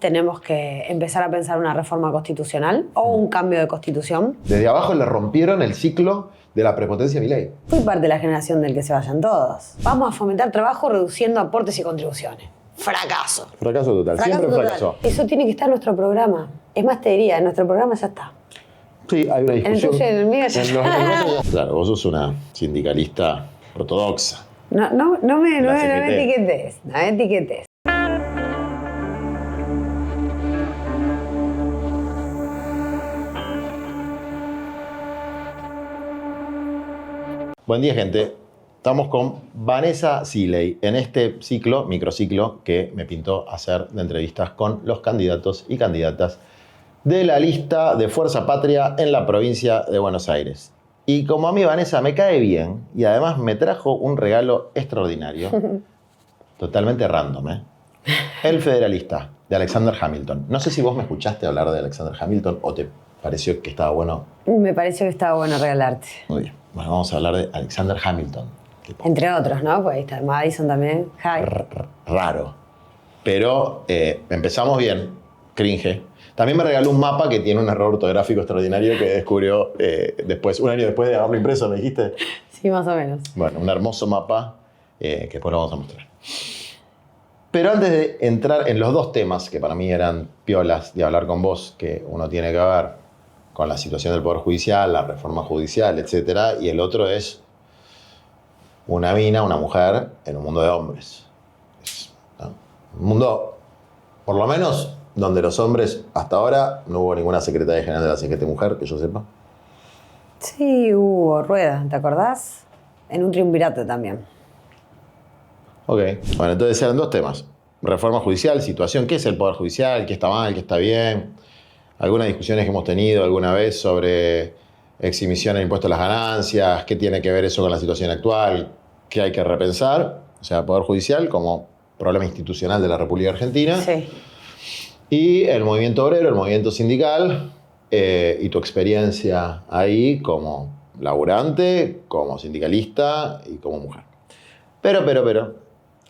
tenemos que empezar a pensar una reforma constitucional o un cambio de constitución. Desde abajo le rompieron el ciclo de la prepotencia de Milei. Fui parte de la generación del que se vayan todos. Vamos a fomentar trabajo reduciendo aportes y contribuciones. Fracaso. Fracaso total, siempre total. fracasó. Eso tiene que estar en nuestro programa. Es más, te diría, en nuestro programa ya está. Sí, hay una discusión. En el mío ya Claro, vos sos una sindicalista ortodoxa. No me La CGT. etiquetes, no me etiquetes. Buen día, gente. Estamos con Vanessa Siley en este ciclo, microciclo, que me pintó hacer de entrevistas con los candidatos y candidatas de la lista de Fuerza Patria en la provincia de Buenos Aires. Y como a mí Vanessa me cae bien y además me trajo un regalo extraordinario, totalmente random, ¿eh? El Federalista, de Alexander Hamilton. No sé si vos me escuchaste hablar de Alexander Hamilton o te pareció que estaba bueno. Me pareció que estaba bueno regalarte. Muy bien. Bueno, vamos a hablar de Alexander Hamilton. Entre otros, ¿no? Pues ahí está Madison también. Raro. Pero empezamos bien. Cringe. También me regaló un mapa que tiene un error ortográfico extraordinario que descubrió después, un año después de haberlo impreso, ¿me dijiste? Sí, más o menos. Bueno, un hermoso mapa que después lo vamos a mostrar. Pero antes de entrar en los dos temas que para mí eran piolas de hablar con vos, que uno tiene que ver con la situación del Poder Judicial, la reforma judicial, etc. Y el otro es una mina, una mujer, en un mundo de hombres. ¿No? Un mundo, por lo menos, donde los hombres, hasta ahora, no hubo ninguna secretaria general de la CGT mujer, que yo sepa. Sí, hubo Rueda, ¿te acordás? En un triunvirato también. Ok, bueno, entonces eran dos temas. Reforma judicial, situación, ¿qué es el Poder Judicial? ¿Qué está mal? ¿Qué está bien? Algunas discusiones que hemos tenido alguna vez sobre exhibición del impuesto a las ganancias, qué tiene que ver eso con la situación actual, qué hay que repensar. O sea, Poder Judicial como problema institucional de la República Argentina. Sí. Y el movimiento obrero, el movimiento sindical, y tu experiencia ahí como laburante, como sindicalista y como mujer. Pero,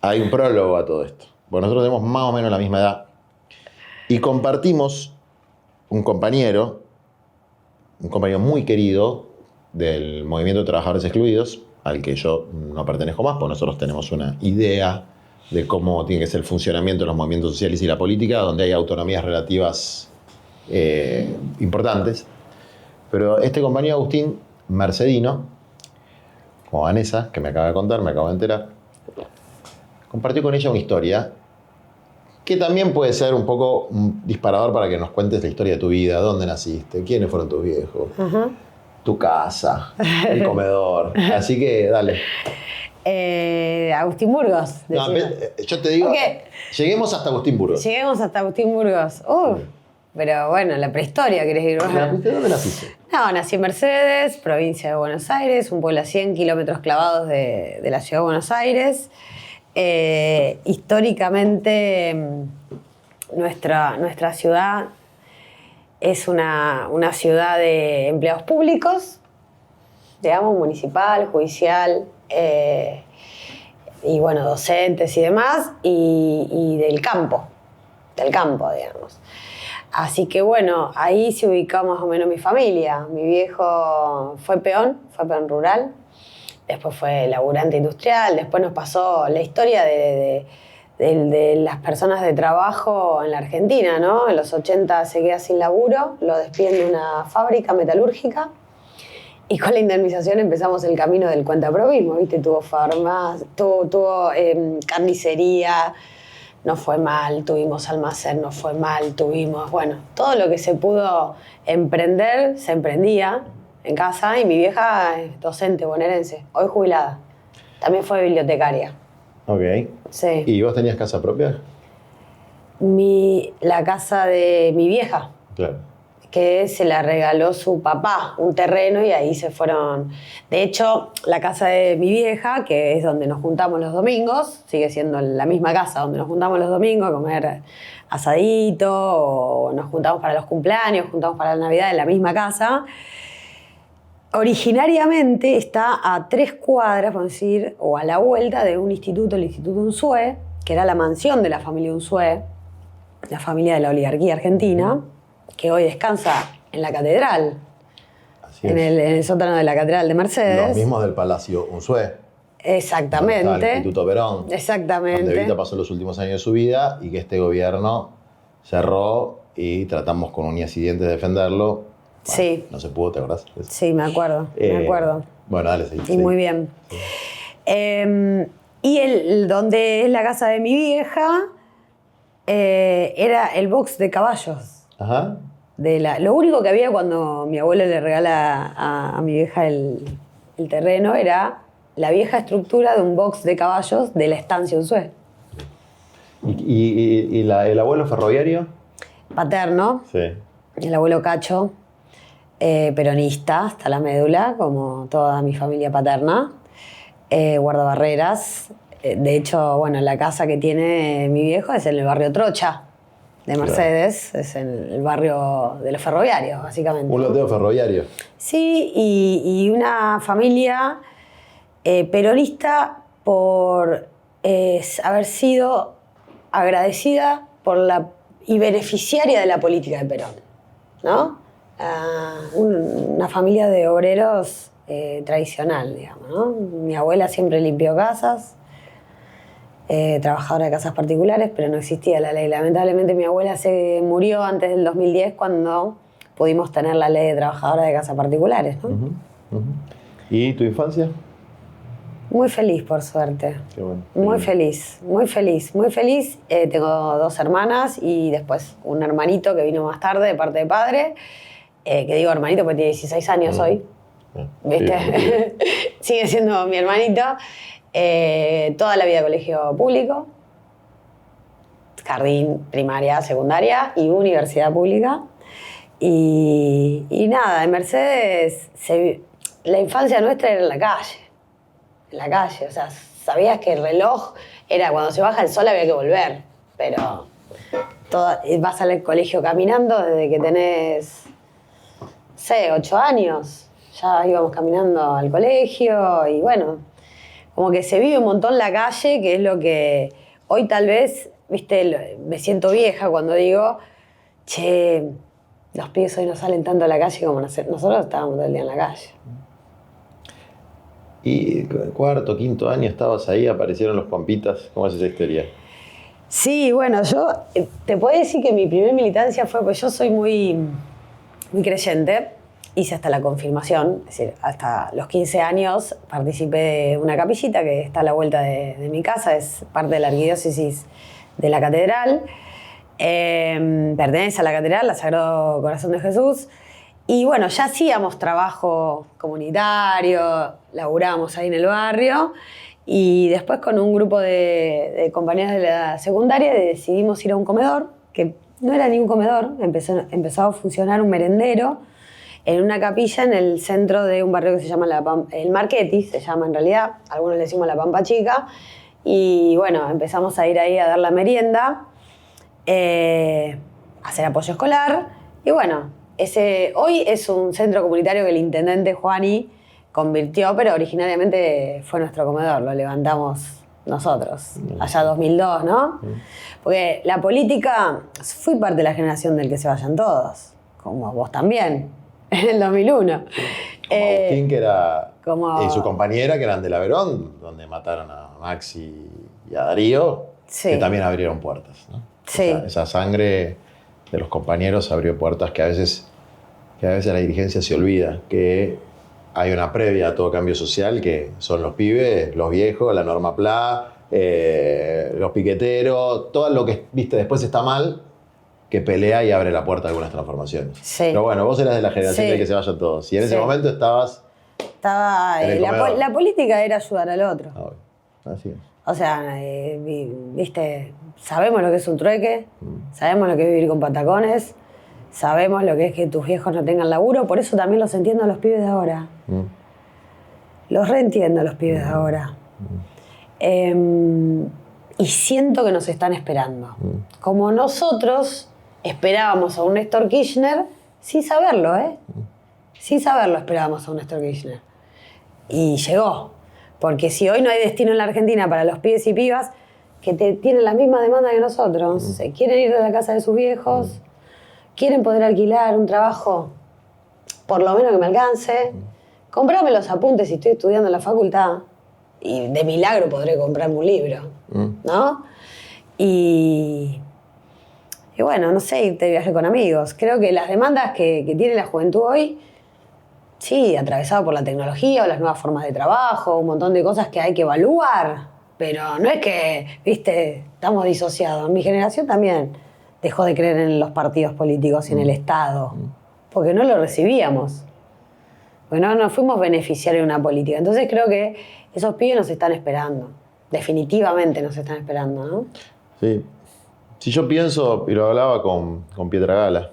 hay un prólogo a todo esto. Bueno, nosotros tenemos más o menos la misma edad y compartimos un compañero muy querido del movimiento de trabajadores excluidos, al que yo no pertenezco más, porque nosotros tenemos una idea de cómo tiene que ser el funcionamiento de los movimientos sociales y la política, donde hay autonomías relativas importantes. Pero este compañero Agustín Mercedino, como Vanessa, que me acaba de contar, me acabo de enterar, compartió con ella una historia que también puede ser un poco un disparador para que nos cuentes la historia de tu vida, dónde naciste, quiénes fueron tus viejos, tu casa, el comedor. Así que dale. Agustín Burgos. No, yo te digo, Okay. Lleguemos hasta Agustín Burgos. Lleguemos hasta Agustín Burgos. Pero bueno, la prehistoria, ¿querés ir? ¿De dónde naciste? No, nací en Mercedes, provincia de Buenos Aires, un pueblo a 100 kilómetros clavados de la ciudad de Buenos Aires. Históricamente, nuestra ciudad es una ciudad de empleados públicos, digamos, municipal, judicial, y bueno, docentes y demás, y del campo, digamos. Así que bueno, ahí se ubicó más o menos mi familia. Mi viejo fue peón rural, después fue laburante industrial, después nos pasó la historia de las personas de trabajo en la Argentina, ¿no? En los 80 se queda sin laburo, lo despiden de una fábrica metalúrgica y con la indemnización empezamos el camino del cuentapropismo, ¿viste? Tuvo farmacia, tuvo carnicería, no fue mal, tuvimos almacén, no fue mal, tuvimos, bueno, todo lo que se pudo emprender, se emprendía en casa, y mi vieja es docente bonaerense, hoy jubilada. También fue bibliotecaria. Ok. Sí. ¿Y vos tenías casa propia? La casa de mi vieja, Claro. que se la regaló su papá, un terreno, y ahí se fueron. De hecho, la casa de mi vieja, que es donde nos juntamos los domingos, sigue siendo la misma casa donde nos juntamos los domingos a comer asadito, o nos juntamos para los cumpleaños, juntamos para la Navidad en la misma casa. Originariamente está a 3 cuadras, por decir, o a la vuelta de un instituto, el Instituto Unzué, que era la mansión de la familia Unzué, la familia de la oligarquía argentina, que hoy descansa en la catedral, en el sótano de la catedral de Mercedes. Los mismos del Palacio Unzué. Exactamente. El Instituto Perón. Exactamente. Donde Evita pasó los últimos años de su vida y que este gobierno cerró y tratamos con uñas y dientes de defenderlo. Bueno, sí. No se pudo, ¿te acordás? Sí, me acuerdo. Bueno, dale, seguí. Y muy bien. Sí. Y donde es la casa de mi vieja, era el box de caballos. Ajá. Lo único que había cuando mi abuelo le regala a mi vieja el terreno era la vieja estructura de un box de caballos de la estancia Unzué. ¿Y el abuelo ferroviario? Paterno. Sí. El abuelo Cacho, peronista hasta la médula, como toda mi familia paterna. Guardabarreras. De hecho, bueno, la casa que tiene mi viejo es en el barrio Trocha de Mercedes, claro. Es en el barrio de los ferroviarios, básicamente. Un loteo ferroviario. Sí, y una familia peronista por haber sido agradecida y beneficiaria de la política de Perón, ¿no? Una familia de obreros tradicional, digamos, ¿no? Mi abuela siempre limpió casas, trabajadora de casas particulares, pero no existía la ley. Lamentablemente mi abuela se murió antes del 2010 cuando pudimos tener la ley de trabajadora de casas particulares, ¿no? ¿Y tu infancia? Muy feliz, por suerte. Qué bueno. Muy feliz, muy feliz, muy feliz. Tengo 2 hermanas y después un hermanito que vino más tarde de parte de padre, que digo hermanito porque tiene 16 años hoy. ¿Viste? Sí. Sigue siendo mi hermanito. Toda la vida colegio público, jardín, primaria, secundaria y universidad pública. Y nada, en Mercedes la infancia nuestra era en la calle. En la calle, o sea, sabías que el reloj era cuando se baja el sol había que volver, pero vas al colegio caminando desde que tenés, no sé, 8 años. Ya íbamos caminando al colegio y bueno, como que se vive un montón la calle, que es lo que hoy tal vez, viste, me siento vieja cuando digo, che, los pibes hoy no salen tanto a la calle como nosotros estábamos todo el día en la calle. Y 4º, 5º año estabas ahí, aparecieron los Pampitas. ¿Cómo es esa historia? Sí, bueno, yo te puedo decir que mi primer militancia fue, pues yo soy muy, muy creyente, hice hasta la confirmación, es decir, hasta los 15 años participé de una capillita que está a la vuelta de mi casa, es parte de la arquidiócesis de la catedral, pertenece a la catedral, al Sagrado Corazón de Jesús. Y bueno, ya hacíamos trabajo comunitario, laburábamos ahí en el barrio y después con un grupo de compañeros de la secundaria decidimos ir a un comedor, que no era ni un comedor, empezó a funcionar un merendero en una capilla en el centro de un barrio que se llama el Marchetti, se llama en realidad, algunos le decimos la Pampa Chica, y bueno, empezamos a ir ahí a dar la merienda, a hacer apoyo escolar, y bueno, hoy es un centro comunitario que el intendente Juani convirtió, pero originariamente fue nuestro comedor, lo levantamos nosotros, allá 2002, ¿no? Porque la política, fui parte de la generación del que se vayan todos, como vos también, en el 2001. Como Agustín, que era, y su compañera, que eran de la Verón, donde mataron a Maxi y a Darío, sí, que también abrieron puertas, ¿no? Sí. Esa sangre de los compañeros abrió puertas que a veces la dirigencia se olvida, que hay una previa a todo cambio social, que son los pibes, los viejos, la Norma Pla, los piqueteros, todo lo que, viste, después está mal, que pelea y abre la puerta a algunas transformaciones. Sí. Pero bueno, vos eras de la generación de que se vayan todos, y en ese momento estabas... La política era ayudar al otro. Así es. O sea, viste, sabemos lo que es un trueque, sabemos lo que es vivir con patacones, sabemos lo que es que tus viejos no tengan laburo, por eso también los entiendo a los pibes de ahora. Los reentiendo a los pibes de ahora. Y siento que nos están esperando. Como nosotros esperábamos a un Néstor Kirchner, sin saberlo, sin saberlo esperábamos a un Néstor Kirchner. Y llegó. Porque si hoy no hay destino en la Argentina para los pibes y pibas, que tienen la misma demanda que nosotros. Se quieren ir de la casa de sus viejos, quieren poder alquilar un trabajo, por lo menos que me alcance, comprarme los apuntes si estoy estudiando en la facultad, y de milagro podré comprarme un libro, ¿no? Y bueno, no sé, irte de viaje con amigos. Creo que las demandas que tiene la juventud hoy, sí, atravesado por la tecnología o las nuevas formas de trabajo, un montón de cosas que hay que evaluar, pero no es que, viste, estamos disociados. Mi generación también dejó de creer en los partidos políticos y en el Estado, porque no lo recibíamos. Porque no nos fuimos beneficiarios de una política. Entonces creo que esos pibes nos están esperando. Definitivamente nos están esperando, ¿no? Sí. Si yo pienso, y lo hablaba con Pietragala,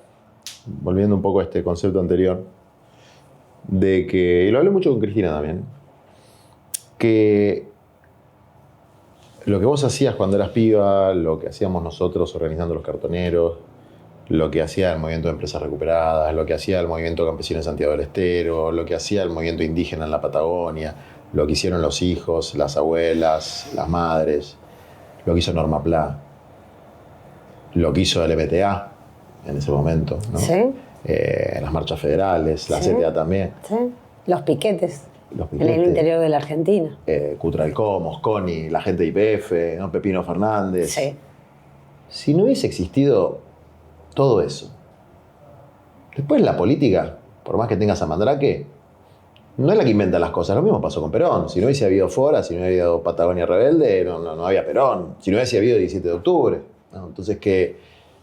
volviendo un poco a este concepto anterior, de que, y lo hablé mucho con Cristina también, que lo que vos hacías cuando eras piba, lo que hacíamos nosotros organizando los cartoneros, lo que hacía el movimiento de empresas recuperadas, lo que hacía el movimiento campesino en Santiago del Estero, lo que hacía el movimiento indígena en la Patagonia, lo que hicieron los hijos, las abuelas, las madres, lo que hizo Norma Pla, lo que hizo el MTA en ese momento, ¿no? Sí. Las marchas federales, la CTA también. Sí. Los piquetes. En el interior de la Argentina. Cutralcó, Mosconi, la gente de YPF, ¿no? Pepino Fernández. Sí. Si no hubiese existido todo eso, después la política, por más que tengas a Mandrake, no es la que inventa las cosas. Lo mismo pasó con Perón. Si no hubiese habido Fora, si no hubiese habido Patagonia Rebelde, no había Perón. Si no hubiese habido 17 de octubre. ¿No? Entonces que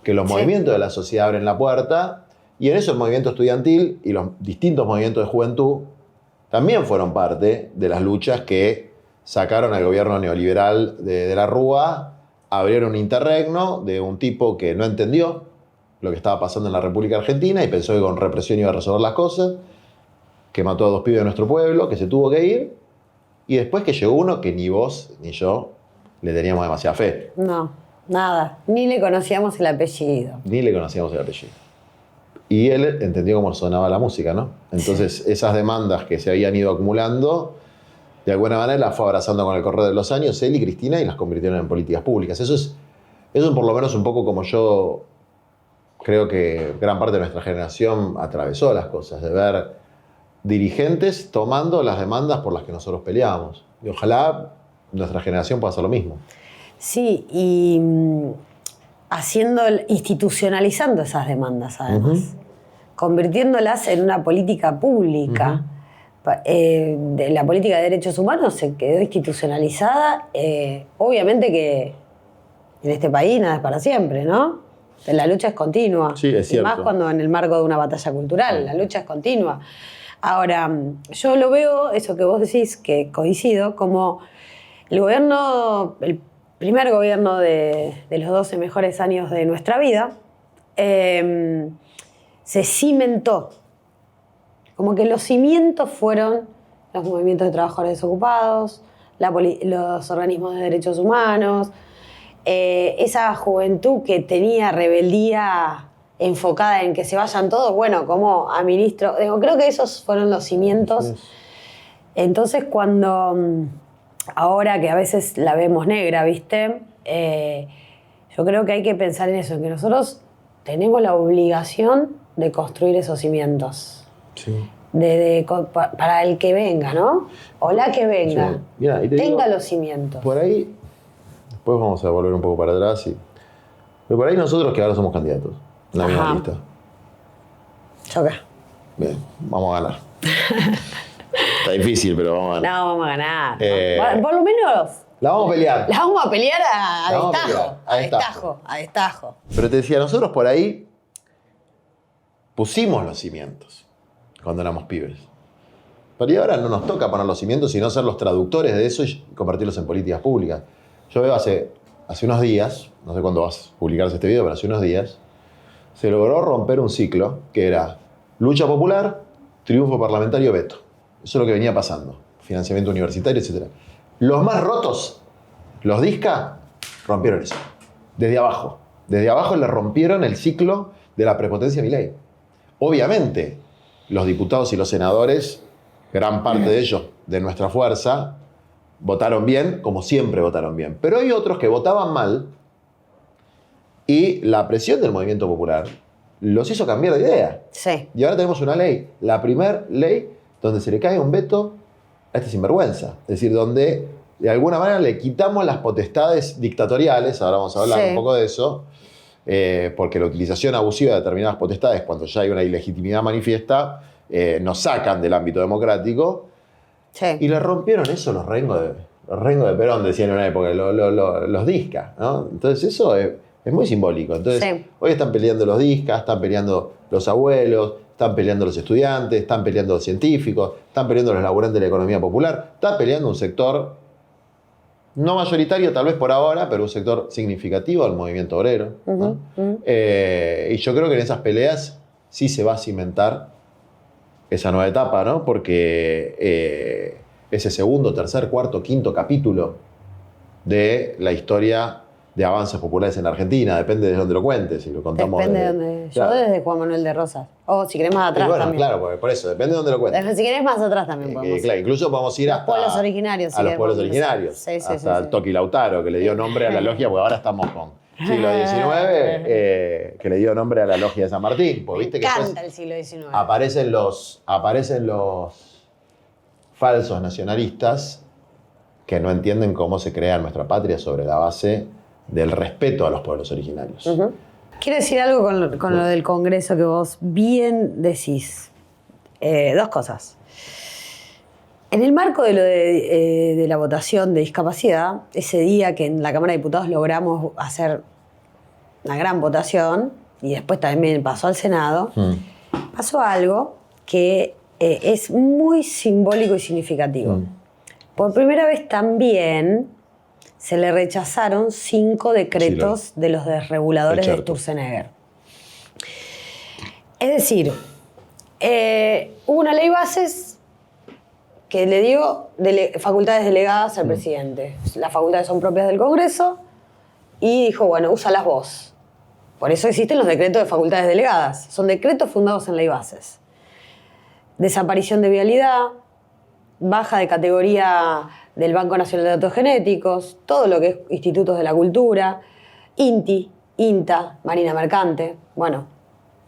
los movimientos de la sociedad abren la puerta, y en eso el movimiento estudiantil y los distintos movimientos de juventud también fueron parte de las luchas que sacaron al gobierno neoliberal de la Rúa, abrieron un interregno de un tipo que no entendió lo que estaba pasando en la República Argentina y pensó que con represión iba a resolver las cosas, que mató a 2 pibes de nuestro pueblo, que se tuvo que ir, y después que llegó uno que ni vos ni yo le teníamos demasiada fe. No, nada. Ni le conocíamos el apellido. Ni le conocíamos el apellido. Y él entendió cómo sonaba la música, ¿no? Entonces, esas demandas que se habían ido acumulando, de alguna manera las fue abrazando con el correr de los años él y Cristina, y las convirtieron en políticas públicas. Eso es por lo menos un poco como yo creo que gran parte de nuestra generación atravesó las cosas, de ver dirigentes tomando las demandas por las que nosotros peleábamos. Y ojalá nuestra generación pueda hacer lo mismo. Sí, y institucionalizando esas demandas, además. Convirtiéndolas en una política pública. La política de derechos humanos se quedó institucionalizada. Obviamente que en este país nada es para siempre, ¿no? La lucha es continua. Sí, es cierto. Y más cuando en el marco de una batalla cultural, la lucha es continua. Ahora, yo lo veo, eso que vos decís, que coincido, como el primer gobierno de los 12 mejores años de nuestra vida, se cimentó. Como que los cimientos fueron los movimientos de trabajadores desocupados, los organismos de derechos humanos, esa juventud que tenía rebeldía enfocada en que se vayan todos, bueno, como a ministro. Creo que esos fueron los cimientos. Sí. Entonces, ahora que a veces la vemos negra, ¿viste? Yo creo que hay que pensar en eso, en que nosotros tenemos la obligación de construir esos cimientos. Sí. Para el que venga, ¿no? O la que venga. Sí. Mira, tenga los cimientos. Por ahí, después vamos a volver un poco para atrás. Pero por ahí nosotros que ahora somos candidatos. La misma lista. Choca. Bien, vamos a ganar. Está difícil, pero vamos a ganar. No, vamos a ganar. Por lo menos. La vamos a pelear. La vamos a pelear a destajo. Pero te decía, nosotros por ahí pusimos los cimientos cuando éramos pibes. Pero y ahora no nos toca poner los cimientos, sino ser los traductores de eso y convertirlos en políticas públicas. Yo veo hace unos días, no sé cuándo vas a publicarse este video, pero hace unos días, se logró romper un ciclo que era lucha popular, triunfo parlamentario, veto. Eso es lo que venía pasando. Financiamiento universitario, etc. Los más rotos, los DISCA, rompieron eso. Desde abajo. Desde abajo le rompieron el ciclo de la prepotencia de Milei. Obviamente, los diputados y los senadores, gran parte de ellos, de nuestra fuerza, votaron bien, como siempre votaron bien. Pero hay otros que votaban mal y la presión del movimiento popular los hizo cambiar de idea. Sí. Y ahora tenemos una ley, la primera ley donde se le cae un veto a este sinvergüenza. Es decir, donde de alguna manera le quitamos las potestades dictatoriales, ahora vamos a hablar un poco de eso, porque la utilización abusiva de determinadas potestades, cuando ya hay una ilegitimidad manifiesta, nos sacan del ámbito democrático. Sí. Y le rompieron eso los rengos de Perón, decían en una época, los discas, ¿no? Entonces eso es muy simbólico. Entonces hoy están peleando los discas, están peleando los abuelos, están peleando los estudiantes, están peleando los científicos, están peleando los laburantes de la economía popular, está peleando un sector no mayoritario tal vez por ahora, pero un sector significativo del movimiento obrero, ¿no? Y yo creo que en esas peleas sí se va a cimentar esa nueva etapa, ¿no? Porque ese segundo, tercer, cuarto, quinto capítulo de la historia de avances populares en Argentina, depende de dónde lo cuentes, si lo contamos. Depende de dónde. Claro. Yo desde Juan Manuel de Rosas. O si querés más atrás bueno, también. Claro, por eso, depende de dónde lo cuentes. Si querés más atrás también podemos. Claro, incluso podemos ir hasta los pueblos originarios. A los pueblos originarios. Sí, hasta el Toqui Lautaro, que le dio nombre a la logia, porque ahora estamos con siglo XIX, que le dio nombre a la logia de San Martín. Porque, ¿viste? Me encanta el siglo XIX. Aparecen los falsos nacionalistas que no entienden cómo se crea nuestra patria sobre la base del respeto a los pueblos originarios. Quiero decir algo con lo del Congreso que vos bien decís. Dos cosas. En el marco de lo de la votación de discapacidad, ese día que en la Cámara de Diputados logramos hacer una gran votación, y después también pasó al Senado, pasó algo que es muy simbólico y significativo. Por primera vez también se le rechazaron 5 decretos de los desreguladores de Sturzenegger. Es decir, hubo una ley bases que le dio facultades delegadas al presidente. Las facultades son propias del Congreso y dijo, bueno, úsalas vos. Por eso existen los decretos de facultades delegadas. Son decretos fundados en ley bases. Desaparición de vialidad, baja de categoría del Banco Nacional de Datos Genéticos, todo lo que es institutos de la cultura, INTI, INTA, Marina Mercante, bueno,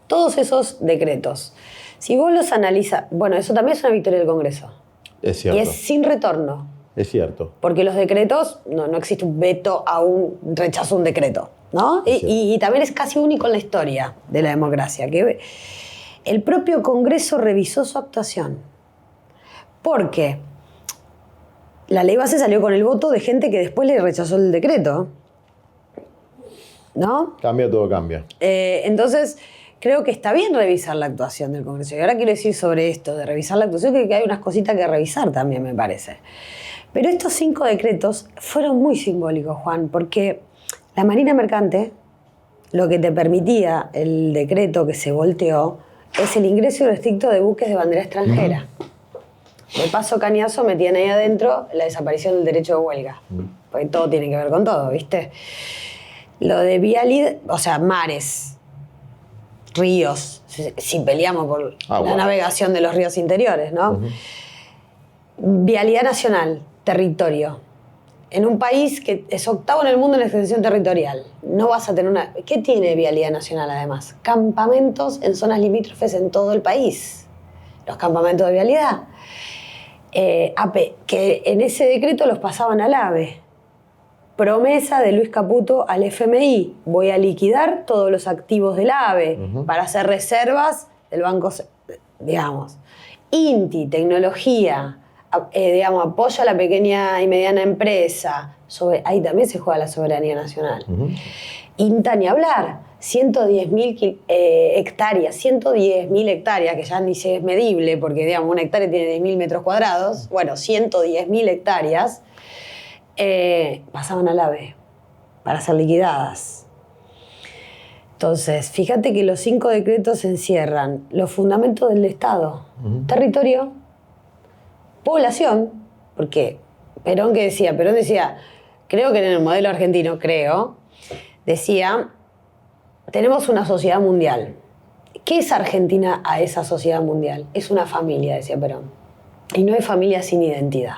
todos esos decretos. Si vos los analizas, bueno, eso también es una victoria del Congreso. Es cierto. Y es sin retorno. Es cierto. Porque los decretos, no existe un veto a un rechazo a un decreto, ¿no? Y también es casi único en la historia de la democracia, que el propio Congreso revisó su actuación. Porque la ley base salió con el voto de gente que después le rechazó el decreto, ¿no? Cambia, todo cambia. Entonces, creo que está bien revisar la actuación del Congreso. Y ahora quiero decir sobre esto, de revisar la actuación, que hay unas cositas que revisar también, me parece. Pero estos 5 decretos fueron muy simbólicos, Juan, porque la Marina Mercante, lo que te permitía el decreto que se volteó, es el ingreso irrestricto de buques de bandera extranjera. De paso, cañazo metían ahí adentro la desaparición del derecho de huelga. Porque todo tiene que ver con todo, ¿viste? Lo de vialidad, o sea, mares, ríos, si peleamos por la navegación de los ríos interiores, ¿no? Vialidad nacional, territorio. En un país que es octavo en el mundo en extensión territorial, no vas a tener una... ¿Qué tiene vialidad nacional además? Campamentos en zonas limítrofes en todo el país. Los campamentos de vialidad. Que en ese decreto los pasaban al AVE. Promesa de Luis Caputo al FMI. Voy a liquidar todos los activos del AVE para hacer reservas del banco, digamos. INTI, tecnología, digamos, apoyo a la pequeña y mediana empresa. Ahí también se juega la soberanía nacional. INTA ni hablar. 110.000 hectáreas, 110.000 hectáreas, que ya ni se es medible, porque digamos, una hectárea tiene 10.000 metros cuadrados, bueno, 110.000 hectáreas pasaban al AVE para ser liquidadas. Entonces, fíjate que los 5 decretos encierran los fundamentos del Estado, territorio, población, porque Perón decía, creo que en el modelo argentino, decía, tenemos una sociedad mundial. ¿Qué es Argentina a esa sociedad mundial? Es una familia, decía Perón. Y no hay familia sin identidad.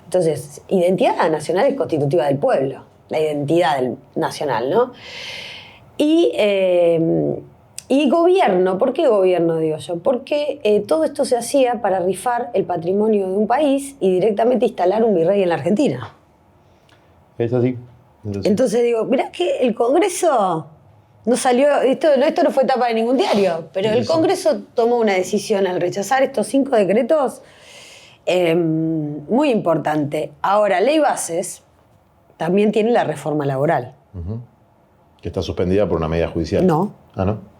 Entonces, identidad nacional es constitutiva del pueblo, la identidad nacional, ¿no? Y gobierno, ¿por qué gobierno, digo yo? Porque todo esto se hacía para rifar el patrimonio de un país y directamente instalar un virrey en la Argentina. Es así. Entonces digo, mirá que el Congreso no salió, esto no fue tapa de ningún diario, pero el Congreso tomó una decisión al rechazar estos 5 decretos muy importante. Ahora, ley bases también tiene la reforma laboral. Que está suspendida por una medida judicial. No. Ah, ¿no?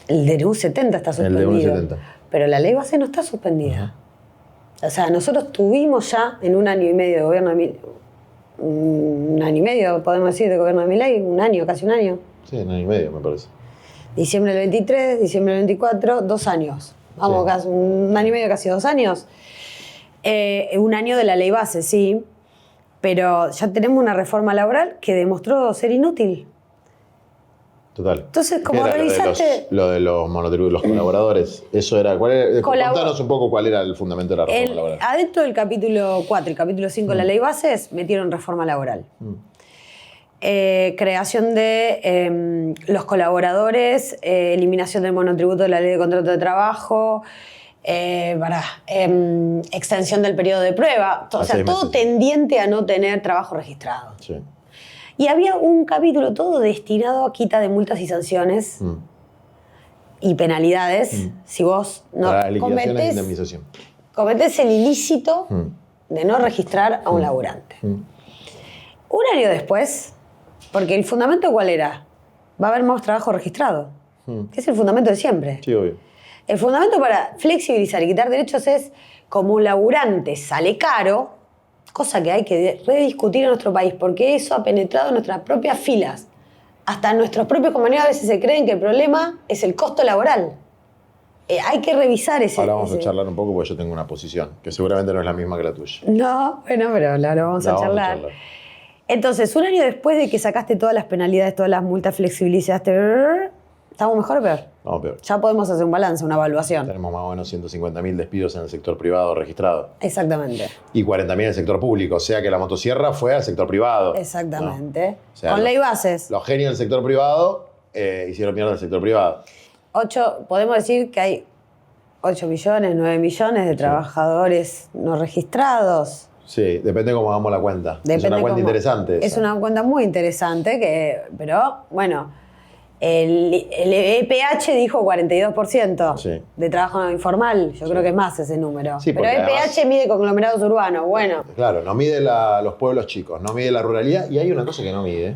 El DNU 70 está suspendido. El DNU 70. Pero la ley base no está suspendida. O sea, nosotros tuvimos ya en un año y medio de gobierno de un año y medio, podemos decir, de gobierno de Milei, un año, casi un año. Sí, un año y medio, me parece. Diciembre del 23, diciembre del 24, 2 años. Vamos, casi un año y medio, casi 2 años. Un año de la ley base, sí. Pero ya tenemos una reforma laboral que demostró ser inútil. Total. Entonces, como revisaste... Lo de los monotributos, los colaboradores, eso era... Contanos un poco cuál era el fundamento de la reforma laboral. Adentro del capítulo 4 y capítulo 5 de la ley bases metieron reforma laboral. Creación de los colaboradores, eliminación del monotributo de la ley de contrato de trabajo, extensión del periodo de prueba, o sea, todo tendiente a no tener trabajo registrado. Sí. Y había un capítulo todo destinado a quita de multas y sanciones y penalidades si vos no cometés el ilícito de no registrar a un laburante. Un año después, porque el fundamento ¿cuál era? Va a haber más trabajo registrado, que es el fundamento de siempre. Sí, obvio. El fundamento para flexibilizar y quitar derechos es como un laburante sale caro, cosa que hay que rediscutir en nuestro país, porque eso ha penetrado en nuestras propias filas. Hasta nuestros propios compañeros a veces se creen que el problema es el costo laboral. Hay que revisar ese... Ahora vamos a charlar un poco porque yo tengo una posición, que seguramente no es la misma que la tuya. No, bueno, pero ahora vamos a charlar. Entonces, un año después de que sacaste todas las penalidades, todas las multas, flexibilizaste, ¿estamos mejor o peor? Vamos peor. Ya podemos hacer un balance, una evaluación. Tenemos más o menos 150.000 despidos en el sector privado registrado. Exactamente. Y 40.000 en el sector público, o sea que la motosierra fue al sector privado. Exactamente. ¿No? O sea, con ley bases. Los genios del sector privado hicieron mierda del sector privado. Podemos decir que hay 8 millones, 9 millones de trabajadores no registrados. Sí, depende cómo hagamos la cuenta. Es una cuenta interesante esa. Es una cuenta muy interesante, pero bueno, el EPH dijo 42% de trabajo no informal. Yo creo que es más ese número. Sí, pero EPH mide conglomerados urbanos, bueno. Claro, no mide los pueblos chicos, no mide la ruralidad. Y hay una cosa que no mide,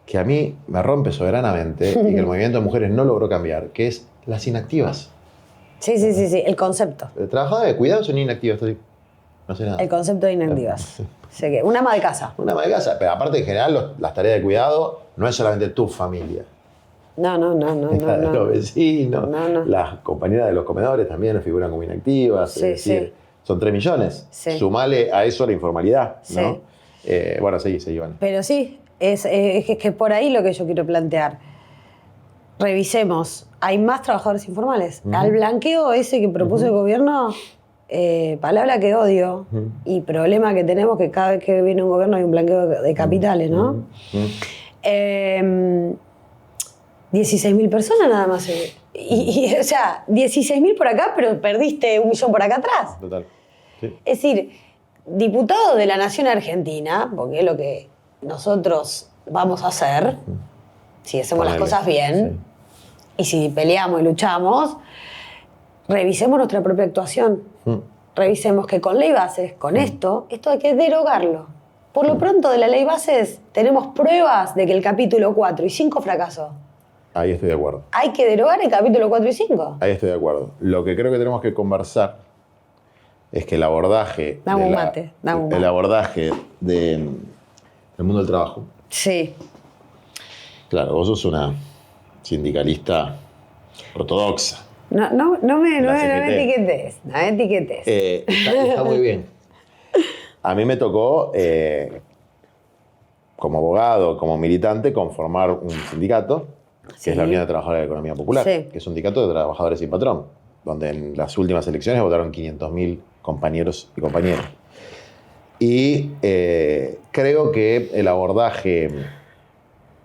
que a mí me rompe soberanamente y que el movimiento de mujeres no logró cambiar, que es las inactivas. Sí, el concepto. Trabajadores de cuidado son inactivas, no sé nada. El concepto de inactivas. Sé que una ama de casa. Una ama de casa, pero aparte en general las tareas de cuidado no es solamente tu familia. No. Los vecinos, las compañeras de los comedores también figuran como inactivas. Es decir, son 3 millones. Sí. Sumale a eso la informalidad, ¿no? Bueno, seguí, Iván. Pero sí, es que por ahí lo que yo quiero plantear. Revisemos, hay más trabajadores informales. Al blanqueo ese que propuso el gobierno, palabra que odio y problema que tenemos que cada vez que viene un gobierno hay un blanqueo de capitales, ¿no? 16.000 personas nada más. O sea, 16.000 por acá, pero perdiste 1 millón por acá atrás. Total. Sí. Es decir, diputados de la Nación Argentina, porque es lo que nosotros vamos a hacer, si hacemos las cosas bien, y si peleamos y luchamos, revisemos nuestra propia actuación. Revisemos que con ley bases, con esto hay que derogarlo. Por lo pronto de la ley bases tenemos pruebas de que el capítulo 4 y 5 fracasó. Ahí estoy de acuerdo. ¿Hay que derogar el capítulo 4 y 5? Ahí estoy de acuerdo. Lo que creo que tenemos que conversar es que el abordaje... El abordaje del mundo del trabajo. Sí. Claro, vos sos una sindicalista ortodoxa. No me etiquetes. No me etiquetes. Está muy bien. A mí me tocó, como abogado, como militante, conformar un sindicato, que es la Unión de Trabajadores de la Economía Popular, que es un sindicato de trabajadores sin patrón, donde en las últimas elecciones votaron 500.000 compañeros y compañeras. Y creo que el abordaje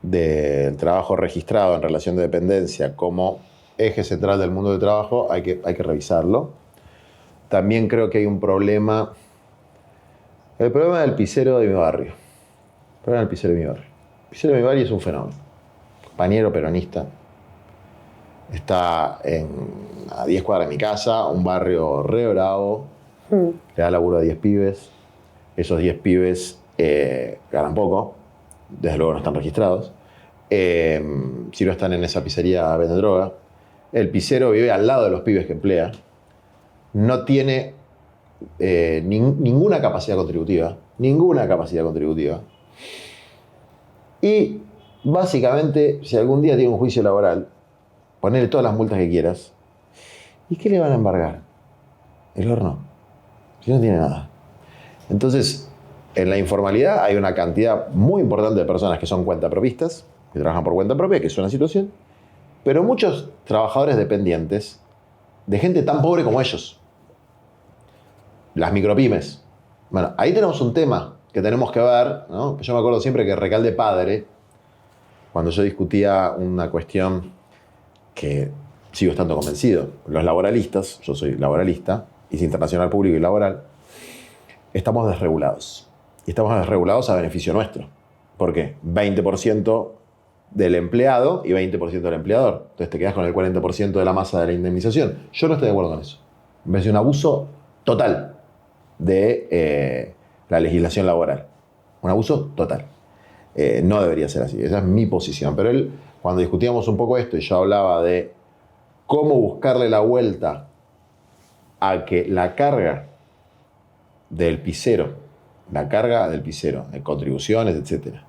del trabajo registrado en relación de dependencia como eje central del mundo del trabajo hay que revisarlo. También creo que hay un problema, el problema del pisero de mi barrio. El problema del pisero de mi barrio. El pisero de mi barrio es un fenómeno. Compañero peronista. Está a 10 cuadras de mi casa, un barrio re bravo. Le da laburo a 10 pibes. Esos 10 pibes ganan poco. Desde luego no están registrados. Si no están en esa pizzería, venden droga. El pisero vive al lado de los pibes que emplea. No tiene ninguna capacidad contributiva. Ninguna capacidad contributiva. Y básicamente, si algún día tiene un juicio laboral, ponerle todas las multas que quieras. ¿Y qué le van a embargar? El horno. Si no tiene nada. Entonces, en la informalidad hay una cantidad muy importante de personas que son cuentapropistas, que trabajan por cuenta propia, que es una situación, pero muchos trabajadores dependientes de gente tan pobre como ellos. Las micropymes. Bueno, ahí tenemos un tema que tenemos que ver, ¿no? Yo me acuerdo siempre que Recalde Padre, cuando yo discutía una cuestión que sigo estando convencido, los laboralistas, yo soy laboralista, hice internacional público y laboral, estamos desregulados. Y estamos desregulados a beneficio nuestro. ¿Por qué? 20% del empleado y 20% del empleador. Entonces te quedas con el 40% de la masa de la indemnización. Yo no estoy de acuerdo con eso. Me parece un abuso total de la legislación laboral. Un abuso total. No debería ser así. Esa es mi posición. Pero él, cuando discutíamos un poco esto y yo hablaba de cómo buscarle la vuelta a que la carga del pisero, de contribuciones, etcétera,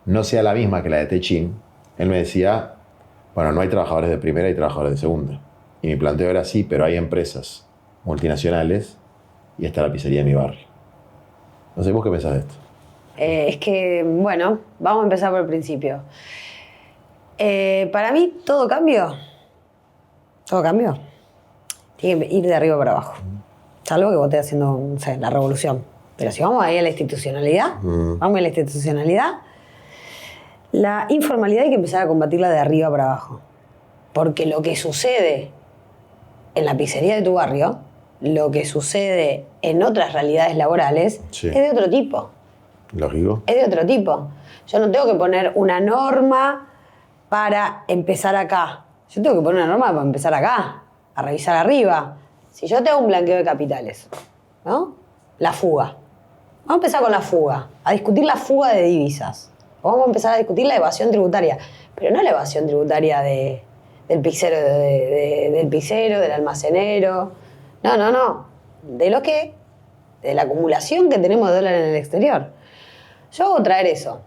no sea la misma que la de Techín, él me decía, bueno, no hay trabajadores de primera, hay trabajadores de segunda. Y mi planteo era sí, pero hay empresas multinacionales y está la pizzería de mi barrio. No sé, ¿vos qué pensás de esto? Es que, bueno, vamos a empezar por el principio. Para mí, todo cambio, tiene que ir de arriba para abajo. Salvo que vos estés haciendo, no sé, la revolución. Pero si vamos ahí a la institucionalidad, la informalidad hay que empezar a combatirla de arriba para abajo. Porque lo que sucede en la pizzería de tu barrio, lo que sucede en otras realidades laborales, Sí. es de otro tipo. Lógico. Es de otro tipo. Yo no tengo que poner una norma para empezar acá. Yo tengo que poner una norma para empezar acá, a revisar arriba. Si yo tengo un blanqueo de capitales, ¿no? La fuga. Vamos a empezar con la fuga, a discutir la fuga de divisas. Vamos a empezar a discutir la evasión tributaria, pero no la evasión tributaria del pisero, del pisero, del almacenero. No. De la acumulación que tenemos de dólares en el exterior. Yo hago traer eso,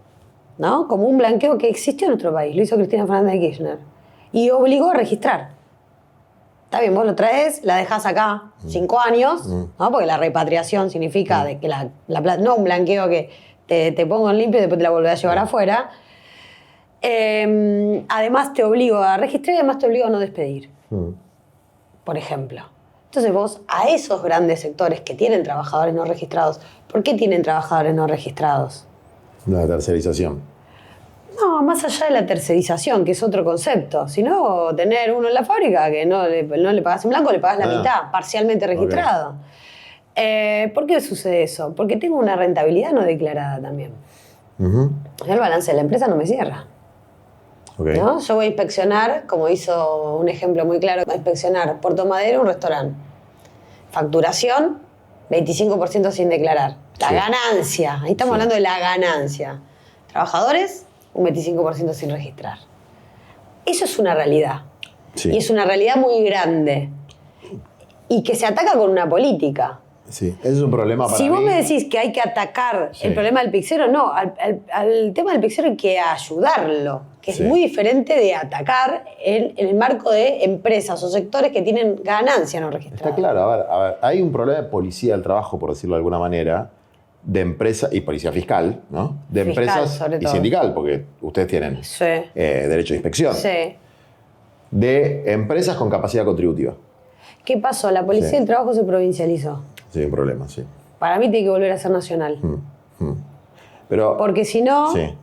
¿no? Como un blanqueo que existió en nuestro país, lo hizo Cristina Fernández de Kirchner. Y obligó a registrar. Está bien, vos lo traes, la dejás acá 5 años, ¿no? Porque la repatriación significa de que la plata, no un blanqueo que te pongo en limpio y después te la volvés a llevar afuera. Además te obligo a registrar y además te obligo a no despedir. Por ejemplo. Entonces vos, a esos grandes sectores que tienen trabajadores no registrados, ¿por qué tienen trabajadores no registrados? La tercerización. No, más allá de la tercerización, que es otro concepto, sino tener uno en la fábrica que no le pagas en blanco, le pagas la mitad, parcialmente registrado. Okay. ¿Por qué sucede eso? Porque tengo una rentabilidad no declarada también. El balance de la empresa no me cierra. Okay. ¿No? Yo voy a inspeccionar, como hizo un ejemplo muy claro, voy a inspeccionar Puerto Madero, un restaurante. Facturación, 25% sin declarar. La ganancia, ahí estamos hablando de la ganancia. Trabajadores, un 25% sin registrar. Eso es una realidad. Sí. Y es una realidad muy grande. Y que se ataca con una política. Sí, ese es un problema para mí. Si vos me decís que hay que atacar el problema del pizzero, no. Al tema del pizzero hay que ayudarlo. Que es muy diferente de atacar en el marco de empresas o sectores que tienen ganancia no registrada. Está claro, a ver, hay un problema de policía del trabajo, por decirlo de alguna manera, de empresa y policía fiscal, ¿no? De empresas y sindical, porque ustedes tienen derecho de inspección. Sí. De empresas con capacidad contributiva. ¿Qué pasó? La policía del trabajo se provincializó. Sí, un problema, sí. Para mí tiene que volver a ser nacional. Pero, Porque si no, sí.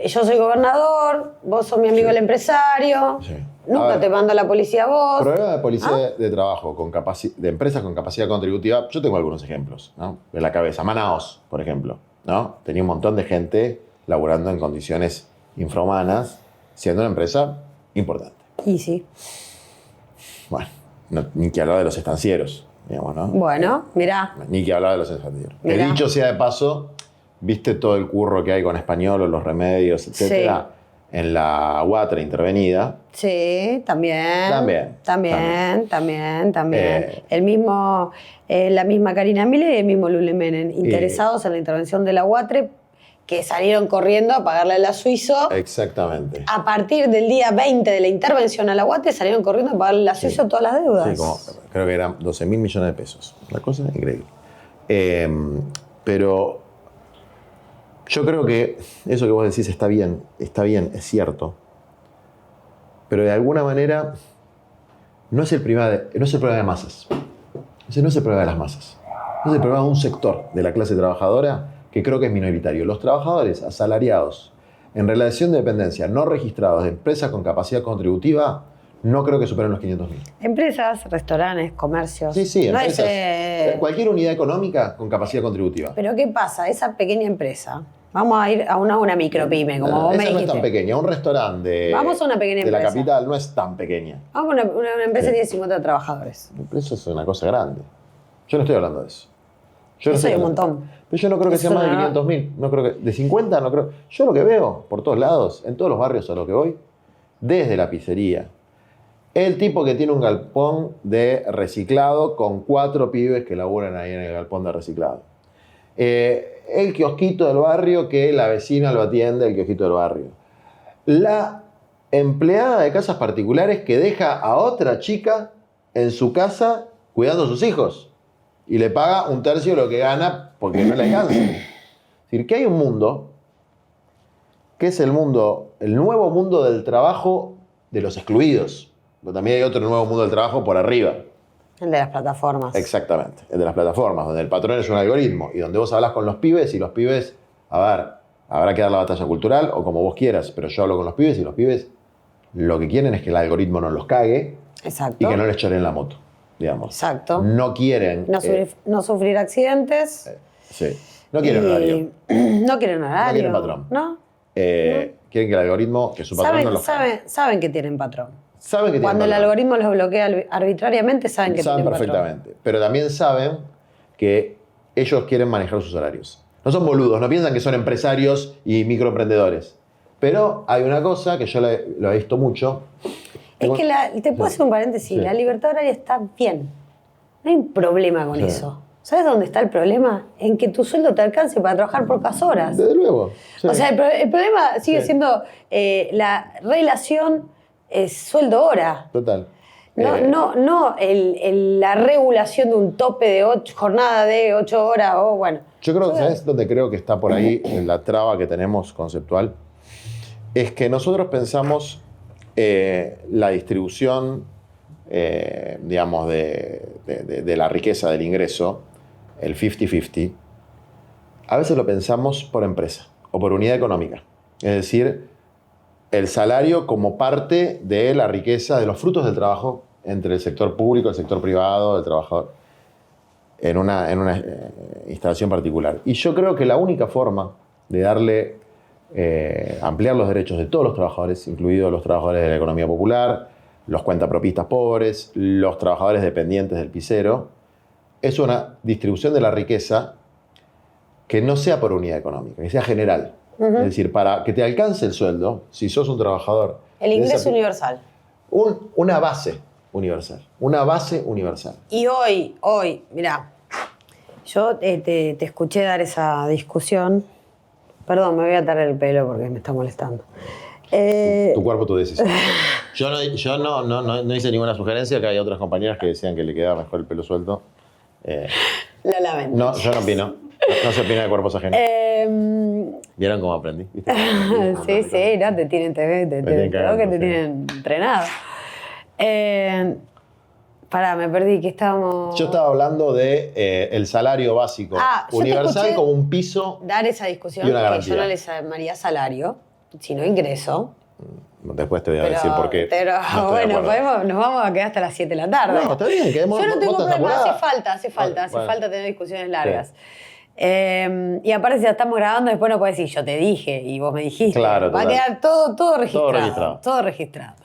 yo soy gobernador, vos sos mi amigo el empresario, Sí. nunca te manda la policía a vos. Problema de policía de trabajo, de empresas con capacidad contributiva, yo tengo algunos ejemplos, ¿no? En la cabeza. Manaos, por ejemplo, ¿no? Tenía un montón de gente laburando en condiciones infrahumanas, siendo una empresa importante. Y sí. Bueno, ni que hablar de los estancieros, digamos, ¿no? Bueno, mirá. Ni que hablar de los estancieros. Que Mirá. dicho sea de paso, ¿viste todo el curro que hay con español, los remedios, etcétera? Sí. En la UATRE intervenida. Sí, también. El mismo, la misma Karina Miller y el mismo Lule Menem, interesados en la intervención de la UATRE, que salieron corriendo a pagarle a la Suizo. Exactamente. A partir del día 20 de la intervención a la UATRE salieron corriendo a pagarle a la Suizo todas las deudas. Sí, como, creo que eran 12.000 millones de pesos. Una cosa increíble. Pero yo creo que eso que vos decís está bien, es cierto. Pero de alguna manera no es el problema de masas. Ese no es el problema de las masas. Es el problema de un sector de la clase trabajadora que creo que es minoritario. Los trabajadores asalariados en relación de dependencia no registrados de empresas con capacidad contributiva no creo que superen los 500.000. Empresas, restaurantes, comercios. Sí, no empresas. Cualquier unidad económica con capacidad contributiva. Pero ¿qué pasa? Esa pequeña empresa, vamos a ir a una micropyme, como vos me dijiste. Esa no es tan pequeña. Un restaurante vamos a una pequeña empresa. De la capital no es tan pequeña. Vamos a una empresa que tiene 50 trabajadores. Eso es una cosa grande. Yo no estoy hablando de eso. Eso hay un montón. Pero yo no creo que sea más de 500.000. No creo que, de 50 no creo. Yo lo que veo por todos lados, en todos los barrios a los que voy, desde la pizzería, el tipo que tiene un galpón de reciclado con 4 pibes que laburan ahí en el galpón de reciclado. El kiosquito del barrio que la vecina lo atiende, el kiosquito del barrio. La empleada de casas particulares que deja a otra chica en su casa cuidando a sus hijos y le paga 1/3 de lo que gana porque no le alcanza. Es decir, que hay un mundo que es el nuevo mundo del trabajo de los excluidos. Pero también hay otro nuevo mundo del trabajo por arriba. El de las plataformas. Exactamente, el de las plataformas, donde el patrón es un algoritmo y donde vos hablas con los pibes y los pibes, habrá que dar la batalla cultural o como vos quieras, pero yo hablo con los pibes y los pibes lo que quieren es que el algoritmo no los cague. Exacto. Y que no les choreen la moto, digamos. Exacto. No quieren... No sufrir accidentes. Sí. No quieren horario. No quieren horario. No quieren patrón. No. Quieren que el algoritmo, que su patrón no los cague. Saben que tienen patrón. Saben que Cuando el algoritmo los bloquea arbitrariamente, saben que tienen patrón. Saben perfectamente. Pero también saben que ellos quieren manejar sus horarios. No son boludos, no piensan que son empresarios y microemprendedores. Pero hay una cosa que yo lo he visto mucho. Es que te puedo hacer un paréntesis. Sí. La libertad horaria está bien. No hay un problema con eso. ¿Sabes dónde está el problema? En que tu sueldo te alcance para trabajar pocas horas. Desde luego. Sí. O sea, el problema sigue siendo la relación sueldo-hora. Total. No la regulación de un tope de jornada de 8 horas o bueno. Yo creo que, ¿sabes dónde creo que está por ahí en la traba que tenemos conceptual? Es que nosotros pensamos la distribución, digamos, de la riqueza, del ingreso, el 50-50, a veces lo pensamos por empresa o por unidad económica. Es decir, el salario como parte de la riqueza, de los frutos del trabajo entre el sector público, el sector privado, el trabajador, en una instalación particular. Y yo creo que la única forma de ampliar los derechos de todos los trabajadores, incluidos los trabajadores de la economía popular, los cuentapropistas pobres, los trabajadores dependientes del pisero, es una distribución de la riqueza que no sea por unidad económica, que sea general. Es decir, para que te alcance el sueldo, si sos un trabajador... El ingreso universal. Una base universal. Una base universal. Y hoy, mirá, yo te escuché dar esa discusión. Perdón, me voy a atar el pelo porque me está molestando. Tu cuerpo, tu decisión. Yo no hice ninguna sugerencia, que hay otras compañeras que decían que le quedaba mejor el pelo suelto. Lo lamento. No, yo no opino. No se opina de cuerpos ajenos. ¿Vieron cómo aprendí? ¿Viste? Sí, no, te tienen entrenado. Pará, me perdí, que estábamos... Yo estaba hablando de el salario básico yo te universal escuché como un piso dar esa discusión y una que garantía. yo no les llamaría salario, sino ingreso. Después te voy a decir por qué. Pero no estoy de bueno, acuerdo. nos vamos a quedar hasta las 7 de la tarde. No, está bien, quedemos. Yo no tengo ¿Vos estás problema, apurada? hace Bueno. falta tener discusiones largas. Y aparte, si la estamos grabando, después no puedes decir, yo te dije y vos me dijiste. Claro, va a total. quedar todo registrado. Todo registrado. Todo registrado.